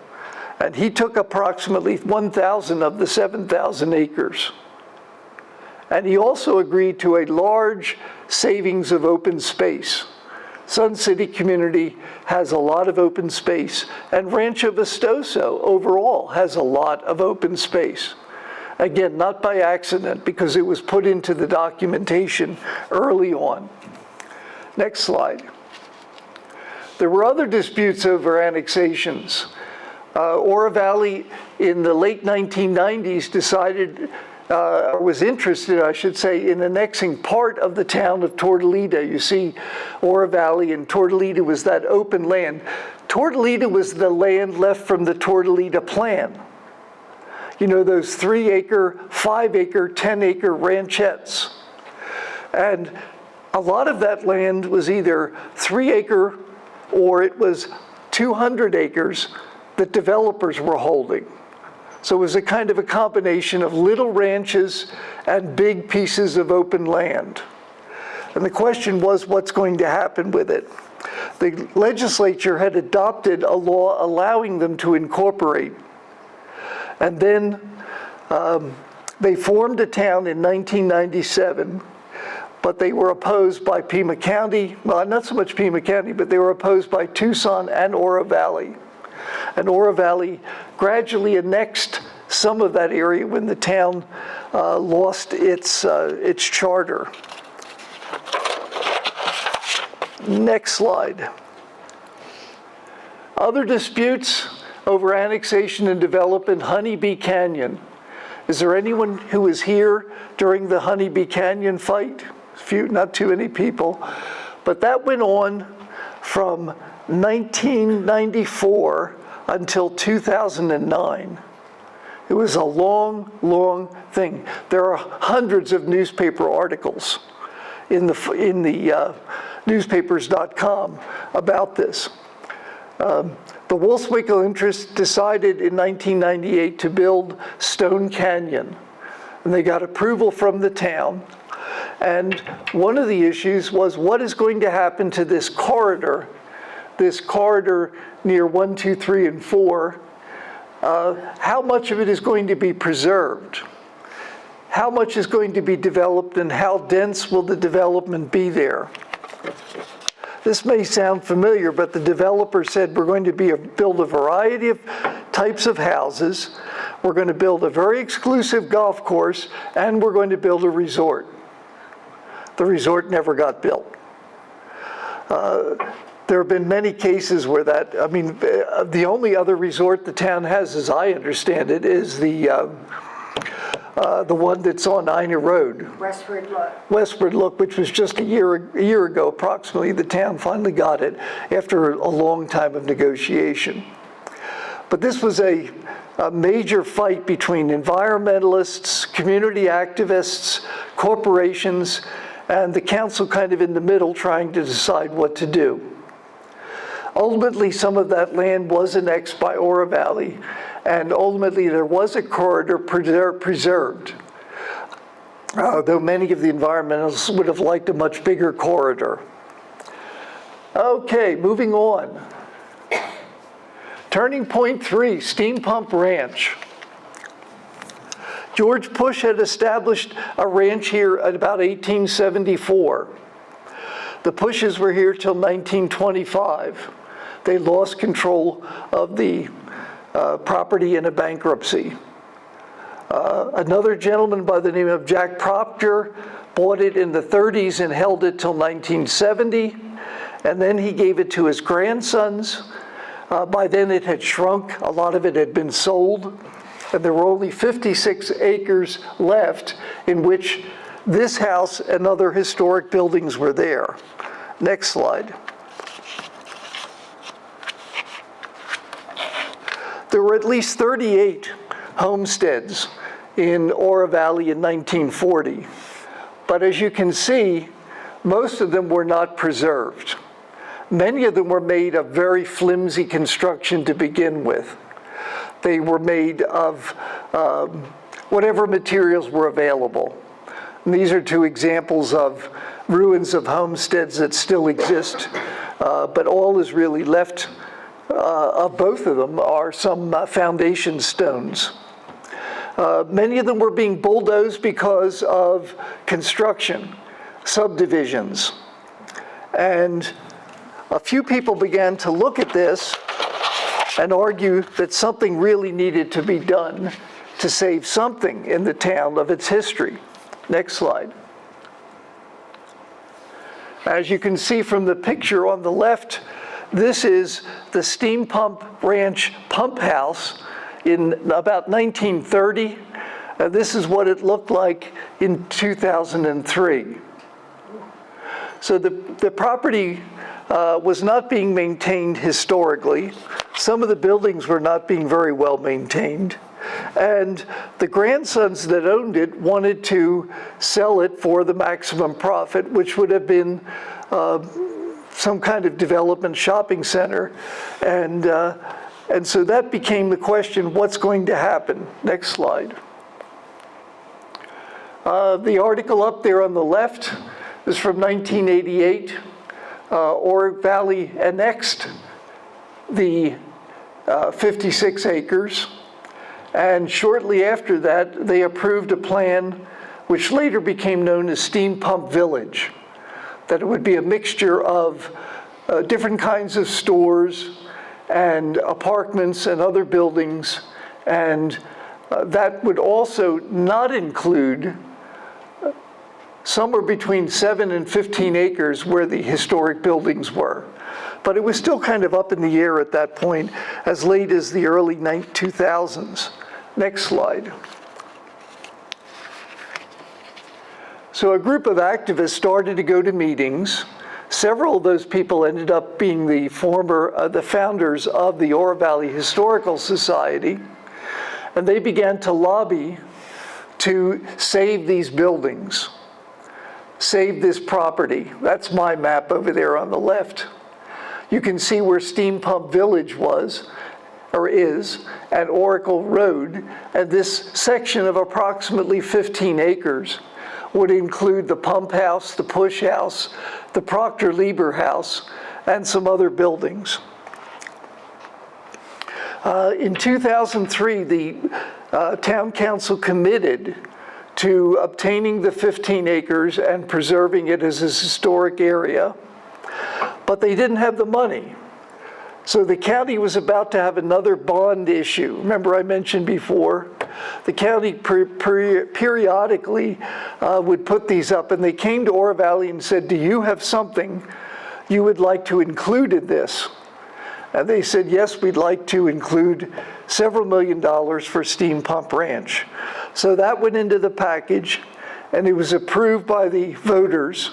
And he took approximately 1,000 of the 7,000 acres. And he also agreed to a large savings of open space. Sun City community has a lot of open space, and Rancho Vistoso overall has a lot of open space. Again, not by accident, because it was put into the documentation early on. Next slide. There were other disputes over annexations. Oro Valley in the late 1990s decided, or was interested, I should say, in annexing part of the town of Tortolita. You see Oro Valley, and Tortolita was that open land. Tortolita was the land left from the Tortolita plan. You know, those 3-acre, 5-acre, 10-acre ranchettes. And a lot of that land was either 3-acre or it was 200 acres that developers were holding. So it was a kind of a combination of little ranches and big pieces of open land. And the question was, what's going to happen with it? The legislature had adopted a law allowing them to incorporate. And then they formed a town in 1997, but they were opposed by Pima County. Well, not so much Pima County, but they were opposed by Tucson and Oro Valley. And Oro Valley gradually annexed some of that area when the town lost its charter. Next slide. Other disputes over annexation and development, Honeybee Canyon. Is there anyone who was here during the Honeybee Canyon fight? Few, not too many people. But that went on from 1994 until 2009. It was a long, long thing. There are hundreds of newspaper articles in the newspapers.com about this. The Wolfswinkel interest decided in 1998 to build Stone Canyon, and they got approval from the town. And one of the issues was, what is going to happen to this corridor near 1, 2, 3, and 4? How much of it is going to be preserved? How much is going to be developed, and how dense will the development be there? This may sound familiar, but the developer said we're going to build a variety of types of houses, we're going to build a very exclusive golf course, and we're going to build a resort. The resort never got built. There have been many cases where that, I mean, the only other resort the town has, as I understand it, is the one that's on Ina Road. Westward Look. Westward Look, which was just a year ago approximately. The town finally got it after a long time of negotiation. But this was a major fight between environmentalists, community activists, corporations, and the council kind of in the middle trying to decide what to do. Ultimately, some of that land was annexed by Oro Valley, and ultimately there was a corridor preserved, though many of the environmentalists would have liked a much bigger corridor. Okay, moving on. Turning point 3, Steam Pump Ranch. George Bush had established a ranch here at about 1874. The Bushes were here till 1925. They lost control of the property in a bankruptcy. Another gentleman by the name of Jack Proctor bought it in the 30s and held it till 1970, and then he gave it to his grandsons. By then it had shrunk, a lot of it had been sold, and there were only 56 acres left in which this house and other historic buildings were there. Next slide. There were at least 38 homesteads in Oro Valley in 1940, but as you can see, most of them were not preserved. Many of them were made of very flimsy construction to begin with. They were made of whatever materials were available. And these are two examples of ruins of homesteads that still exist, but all is really left of both of them are some foundation stones. Many of them were being bulldozed because of construction, subdivisions. And a few people began to look at this and argue that something really needed to be done to save something in the town of its history. Next slide. As you can see from the picture on the left, this is the Steam Pump Ranch pump house in about 1930. This is what it looked like in 2003. So the property was not being maintained historically. Some of the buildings were not being very well maintained. And the grandsons that owned it wanted to sell it for the maximum profit, which would have been some kind of development shopping center. And so that became the question, what's going to happen? Next slide. The article up there on the left is from 1988. Oro Valley annexed the 56 acres. And shortly after that, they approved a plan which later became known as Steam Pump Village, that it would be a mixture of different kinds of stores and apartments and other buildings, and that would also not include somewhere between 7 and 15 acres where the historic buildings were. But it was still kind of up in the air at that point, as late as the early 2000s. Next slide. So a group of activists started to go to meetings. Several of those people ended up being the founders of the Oro Valley Historical Society, and they began to lobby to save these buildings, save this property. That's my map over there on the left. You can see where Steam Pump Village was, or is, at Oracle Road, and this section of approximately 15 acres would include the pump house, the push house, the Proctor Lieber house, and some other buildings. In 2003, the town council committed to obtaining the 15 acres and preserving it as a historic area, but they didn't have the money. So the county was about to have another bond issue. Remember I mentioned before, the county periodically would put these up, and they came to Oro Valley and said, do you have something you would like to include in this? And they said, yes, we'd like to include several $1 million for Steam Pump Ranch. So that went into the package, and it was approved by the voters.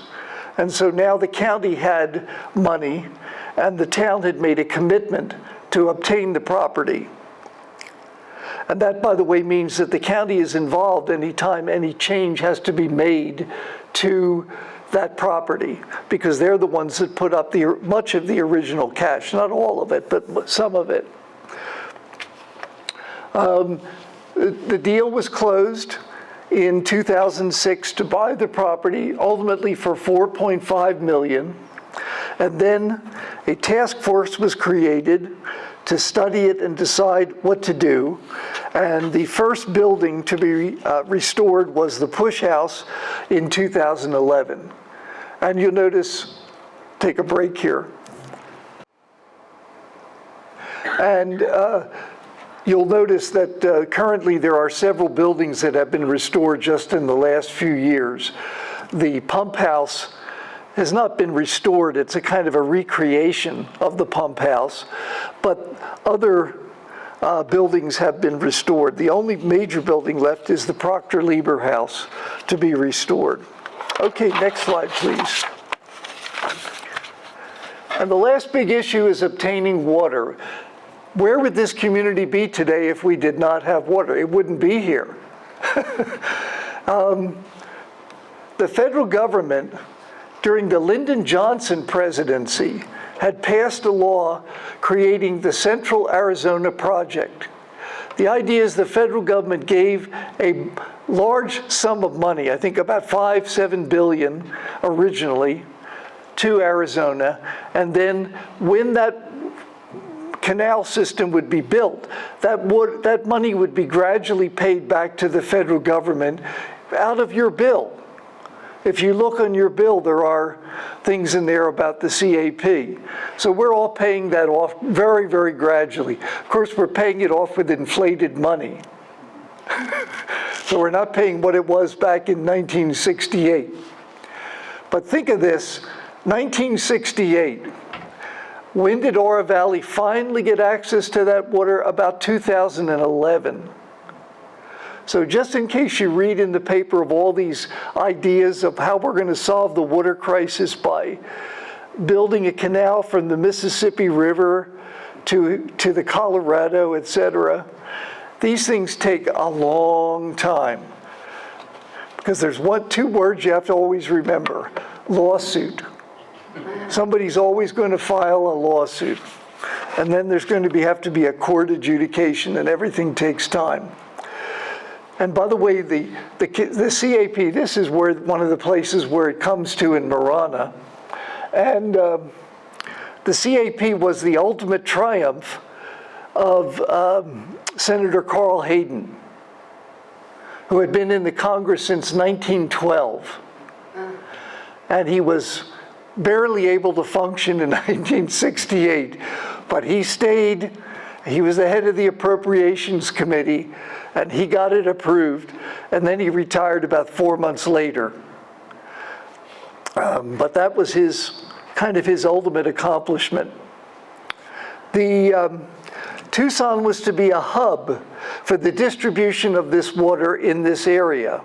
And so now the county had money, and the town had made a commitment to obtain the property. And that, by the way, means that the county is involved anytime any change has to be made to that property, because they're the ones that put up much of the original cash, not all of it, but some of it. The deal was closed in 2006 to buy the property, ultimately for $4.5 million. And then a task force was created to study it and decide what to do. And the first building to be restored was the Push House in 2011. And you'll notice, take a break here. And you'll notice that currently there are several buildings that have been restored just in the last few years. The pump house has not been restored. It's a kind of a recreation of the pump house, but other buildings have been restored. The only major building left is the Proctor Lieber House to be restored. Okay, next slide, please. And the last big issue is obtaining water. Where would this community be today if we did not have water? It wouldn't be here. The federal government, during the Lyndon Johnson presidency, had passed a law creating the Central Arizona Project. The idea is the federal government gave a large sum of money, I think about $7 billion originally, to Arizona, and then when that canal system would be built, that money would be gradually paid back to the federal government out of your bill. If you look on your bill, there are things in there about the CAP. So we're all paying that off very, very gradually. Of course, we're paying it off with inflated money. So we're not paying what it was back in 1968. But think of this, 1968. When did Oro Valley finally get access to that water? About 2011. So just in case you read in the paper of all these ideas of how we're going to solve the water crisis by building a canal from the Mississippi River to the Colorado, etc., these things take a long time. Because there's two words you have to always remember: lawsuit. Somebody's always going to file a lawsuit. And then there's going to have to be a court adjudication, and everything takes time. And by the way, the CAP, this is where one of the places where it comes to in Marana. And the CAP was the ultimate triumph of Senator Carl Hayden, who had been in the Congress since 1912. And he was barely able to function in 1968, but he stayed. He was the head of the Appropriations Committee, and he got it approved, and then he retired about 4 months later. But that was his ultimate accomplishment. The Tucson was to be a hub for the distribution of this water in this area.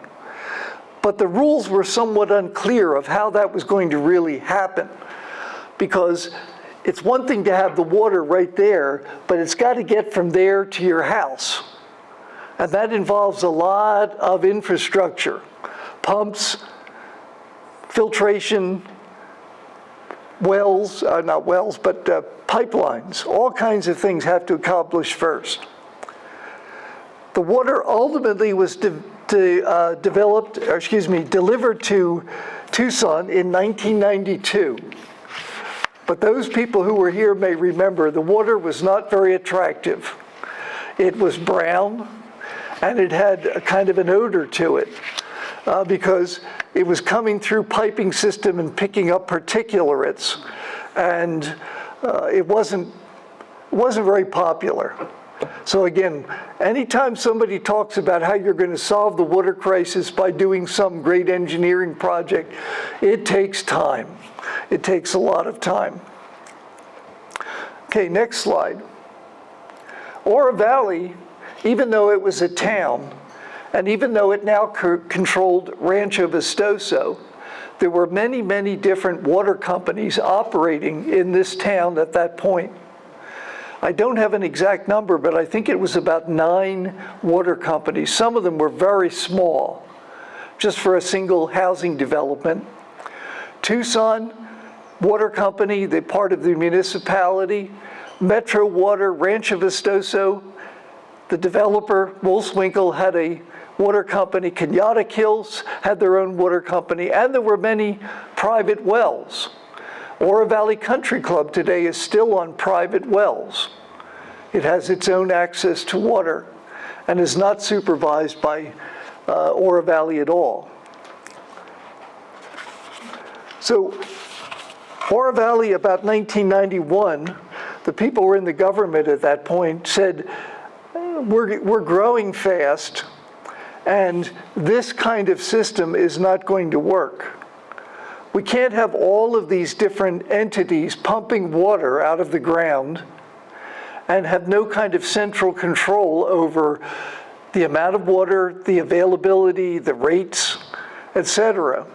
But the rules were somewhat unclear of how that was going to really happen, because it's one thing to have the water right there, but it's got to get from there to your house. And that involves a lot of infrastructure, pumps, filtration, wells, not wells, but pipelines. All kinds of things have to accomplish first. The water ultimately was delivered to Tucson in 1992. But those people who were here may remember the water was not very attractive. It was brown, and it had a kind of an odor to it because it was coming through piping system and picking up particulates, and it wasn't very popular. So again, anytime somebody talks about how you're going to solve the water crisis by doing some great engineering project, it takes time. It takes a lot of time. Okay, next slide. Oro Valley, even though it was a town, and even though it now controlled Rancho Vistoso, there were many, many different water companies operating in this town at that point. I don't have an exact number, but I think it was about 9 water companies. Some of them were very small, just for a single housing development. Tucson Water Company, the part of the municipality, Metro Water, Rancho Vistoso, the developer, Wolfswinkel, had a water company. Kenyatta Hills had their own water company, and there were many private wells. Oro Valley Country Club today is still on private wells. It has its own access to water and is not supervised by Oro Valley at all. So Oro Valley, about 1991, the people who were in the government at that point said, we're growing fast, and this kind of system is not going to work. We can't have all of these different entities pumping water out of the ground and have no kind of central control over the amount of water, the availability, the rates, etc.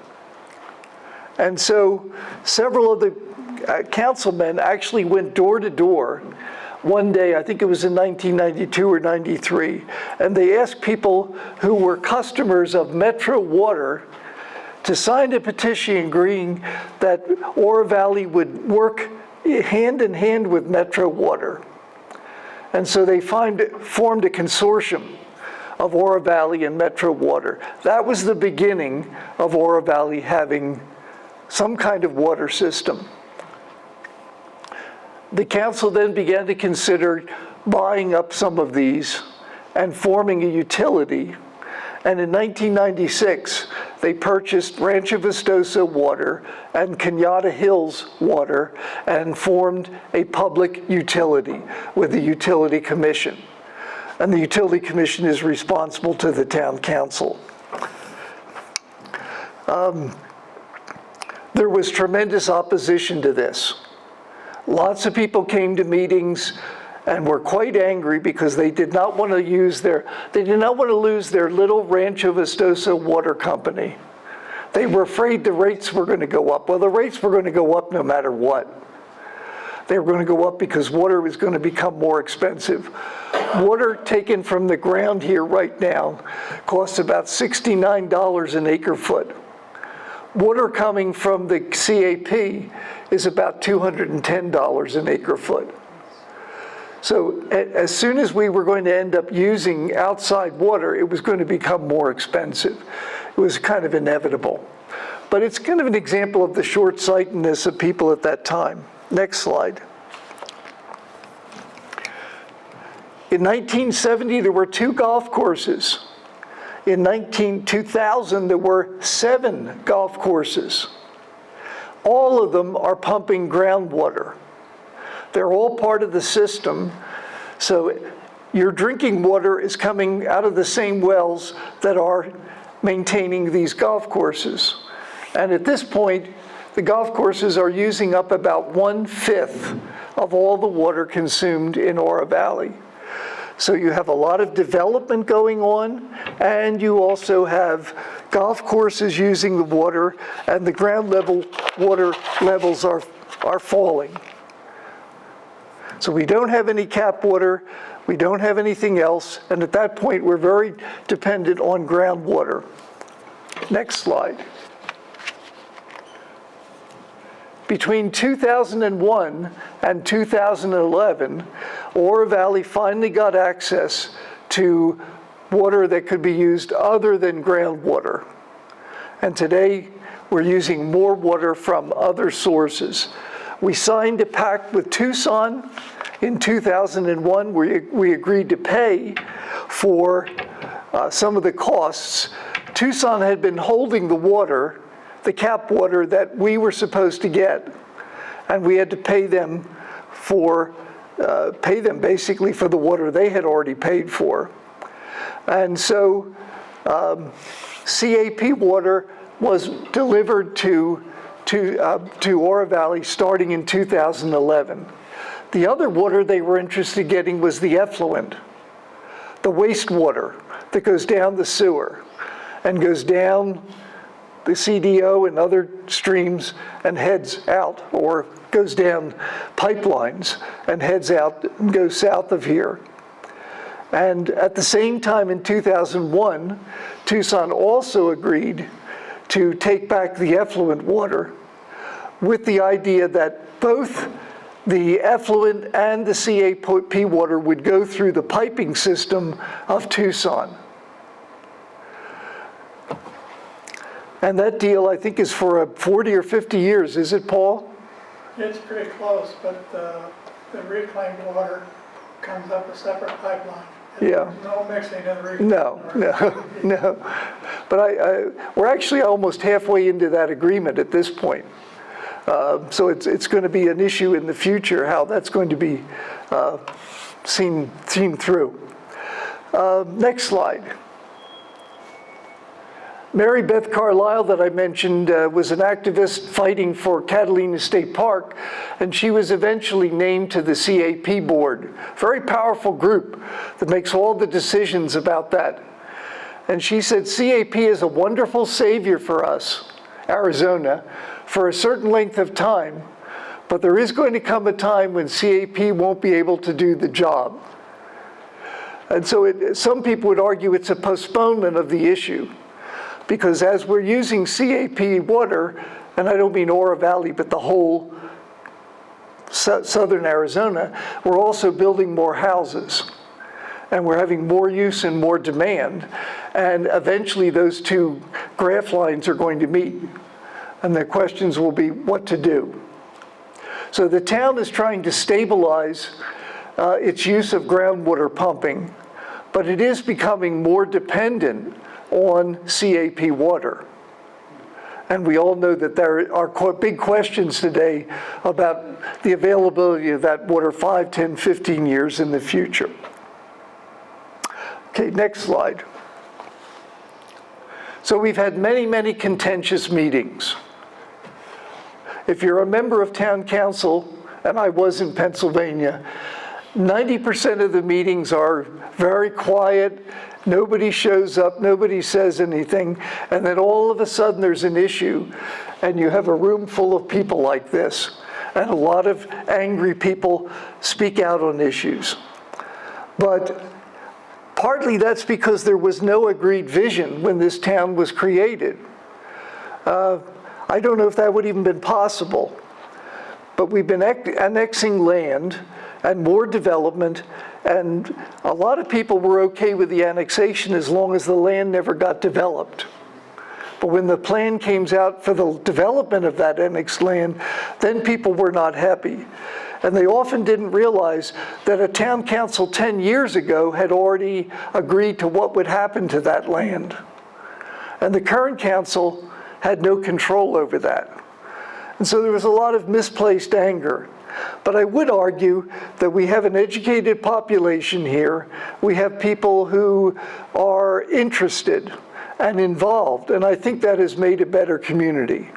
And so several of the councilmen actually went door to door one day, I think it was in 1992 or 93, and they asked people who were customers of Metro Water to sign a petition agreeing that Oro Valley would work hand in hand with Metro Water. And so they formed a consortium of Oro Valley and Metro Water. That was the beginning of Oro Valley having some kind of water system. The council then began to consider buying up some of these and forming a utility. And in 1996, they purchased Rancho Vistosa Water and Cañada Hills Water and formed a public utility with a utility commission. And the utility commission is responsible to the town council. There was tremendous opposition to this. Lots of people came to meetings and were quite angry because they did not want to lose their little Rancho Vistosa water company. They were afraid the rates were going to go up. Well, the rates were going to go up no matter what. They were going to go up because water was going to become more expensive. Water taken from the ground here right now costs about $69 an acre foot. Water coming from the CAP is about $210 an acre foot. So as soon as we were going to end up using outside water, it was going to become more expensive. It was kind of inevitable. But it's kind of an example of the short-sightedness of people at that time. Next slide. In 1970, there were 2 golf courses. In 2000, there were 7 golf courses. All of them are pumping groundwater. They're all part of the system. So your drinking water is coming out of the same wells that are maintaining these golf courses. And at this point, the golf courses are using up about 1/5 of all the water consumed in Oro Valley. So you have a lot of development going on, and you also have golf courses using the water, and the ground level water levels are falling. So we don't have any cap water, we don't have anything else, and at that point we're very dependent on groundwater. Next slide. Between 2001 and 2011, Oro Valley finally got access to water that could be used other than groundwater. And today, we're using more water from other sources. We signed a pact with Tucson in 2001. We agreed to pay for some of the costs. Tucson had been holding the water, the cap water that we were supposed to get, and we had to pay them basically for the water they had already paid for. And so CAP water was delivered to Oro Valley starting in 2011. The other water they were interested in getting was the effluent, the wastewater that goes down the sewer and goes down the CDO and other streams and heads out, or goes down pipelines and heads out and goes south of here. And at the same time in 2001, Tucson also agreed to take back the effluent water with the idea that both the effluent and the CAP water would go through the piping system of Tucson. And that deal, I think, is for 40 or 50 years, is it, Paul? It's pretty close, but the reclaimed water comes up a separate pipeline. Yeah. There's no mixing of the reclaimed No, water. no. But we're actually almost halfway into that agreement at this point. So it's going to be an issue in the future, how that's going to be seen through. Next slide. Mary Beth Carlisle, that I mentioned, was an activist fighting for Catalina State Park, and she was eventually named to the CAP board. Very powerful group that makes all the decisions about that. And she said, CAP is a wonderful savior for us, Arizona, for a certain length of time, but there is going to come a time when CAP won't be able to do the job. And so some people would argue it's a postponement of the issue, because as we're using CAP water, and I don't mean Oro Valley, but the whole southern Arizona, we're also building more houses. And we're having more use and more demand. And eventually those two graph lines are going to meet. And the questions will be what to do. So the town is trying to stabilize its use of groundwater pumping, but it is becoming more dependent on CAP water. And we all know that there are big questions today about the availability of that water 5, 10, 15 years in the future. Okay, next slide. So we've had many, many contentious meetings. If you're a member of town council, and I was in Pennsylvania, 90% of the meetings are very quiet. Nobody shows up, nobody says anything, and then all of a sudden there's an issue, and you have a room full of people like this, and a lot of angry people speak out on issues. But partly that's because there was no agreed vision when this town was created. I don't know if that would even been possible, but we've been annexing land and more development, and a lot of people were okay with the annexation as long as the land never got developed. But when the plan came out for the development of that annexed land, then people were not happy. And they often didn't realize that a town council 10 years ago had already agreed to what would happen to that land. And the current council had no control over that. And so there was a lot of misplaced anger. But I would argue that we have an educated population here. We have people who are interested and involved, and I think that has made a better community.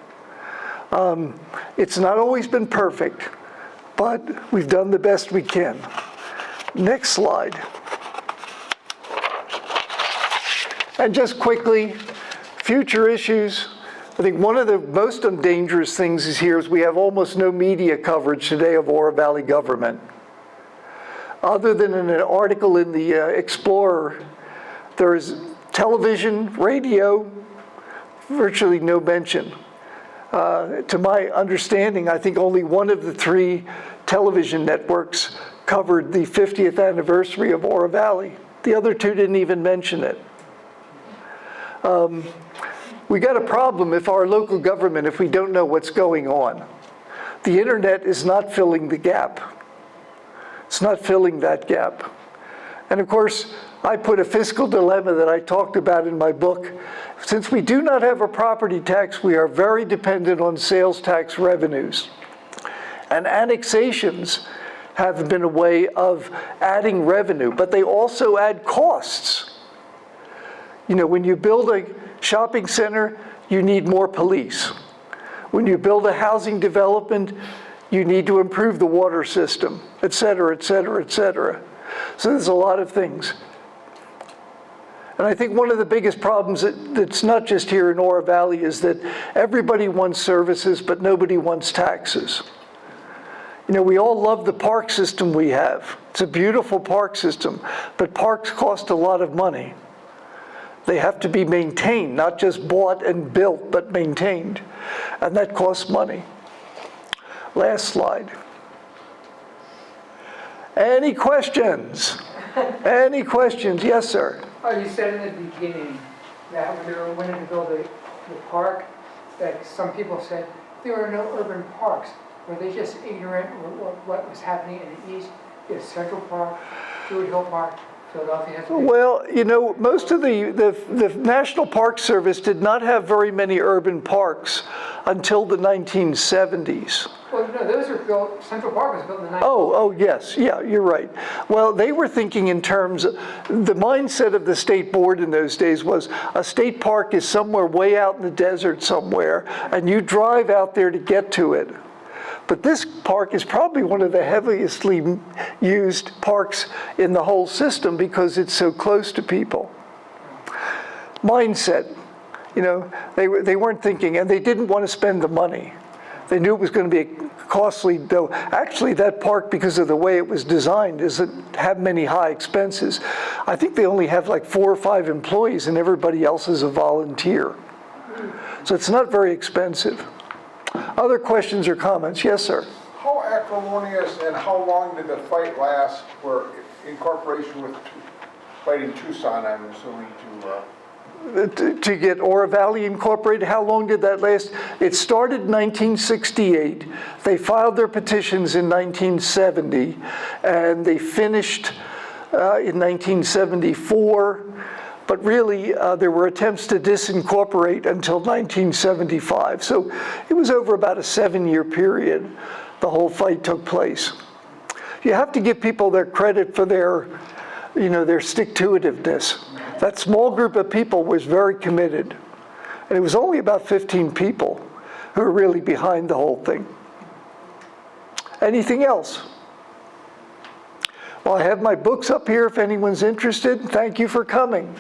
It's not always been perfect, but we've done the best we can. Next slide. And just quickly, future issues. I think one of the most dangerous things is here is we have almost no media coverage today of Oro Valley government. Other than in an article in the Explorer, there is television, radio, virtually no mention. To my understanding, I think only one of the 3 television networks covered the 50th anniversary of Oro Valley. The other 2 didn't even mention it. We got a problem if our local government, if we don't know what's going on. The internet is not filling the gap. It's not filling that gap. And of course, I put a fiscal dilemma that I talked about in my book. Since we do not have a property tax, we are very dependent on sales tax revenues. And annexations have been a way of adding revenue, but they also add costs. You know, when you build a shopping center, you need more police. When you build a housing development, you need to improve the water system, et cetera, et cetera, et cetera. So there's a lot of things. And I think one of the biggest problems that's not just here in Oro Valley is that everybody wants services, but nobody wants taxes. You know, we all love the park system we have. It's a beautiful park system, but parks cost a lot of money. They have to be maintained, not just bought and built, but maintained. And that costs money. Last slide. Any questions? Any questions? Yes, sir. Oh, you said in the beginning that when they were wanting to build the park, that some people said there are no urban parks. were they just ignorant of what was happening in the east? Yes, Central Park, Druid Hill Park, Philadelphia has. Well, you know, most of the National Park Service did not have very many urban parks until the 1970s. Well, no, those were built, Central Park was built in the 19th. Oh, yes, yeah, you're right. Well, they were thinking in terms, the mindset of the state board in those days was a state park is somewhere way out in the desert somewhere, and you drive out there to get to it. But this park is probably one of the heaviestly used parks in the whole system because it's so close to people. Mindset, you know, they weren't thinking, and they didn't want to spend the money. They knew it was going to be costly, though. Actually, that park, because of the way it was designed, doesn't have many high expenses. I think they only have like 4 or 5 employees, and everybody else is a volunteer. So it's not very expensive. Other questions or comments? Yes, sir. How acrimonious and how long did the fight last for incorporation with fighting Tucson, I'm assuming, To get Oro Valley incorporated, how long did that last? It started in 1968. They filed their petitions in 1970, and they finished in 1974. But really, there were attempts to disincorporate until 1975. So it was over about a 7-year period the whole fight took place. You have to give people their credit for their, you know, their stick-to-itiveness. That small group of people was very committed. And it was only about 15 people who were really behind the whole thing. Anything else? Well, I have my books up here if anyone's interested. Thank you for coming.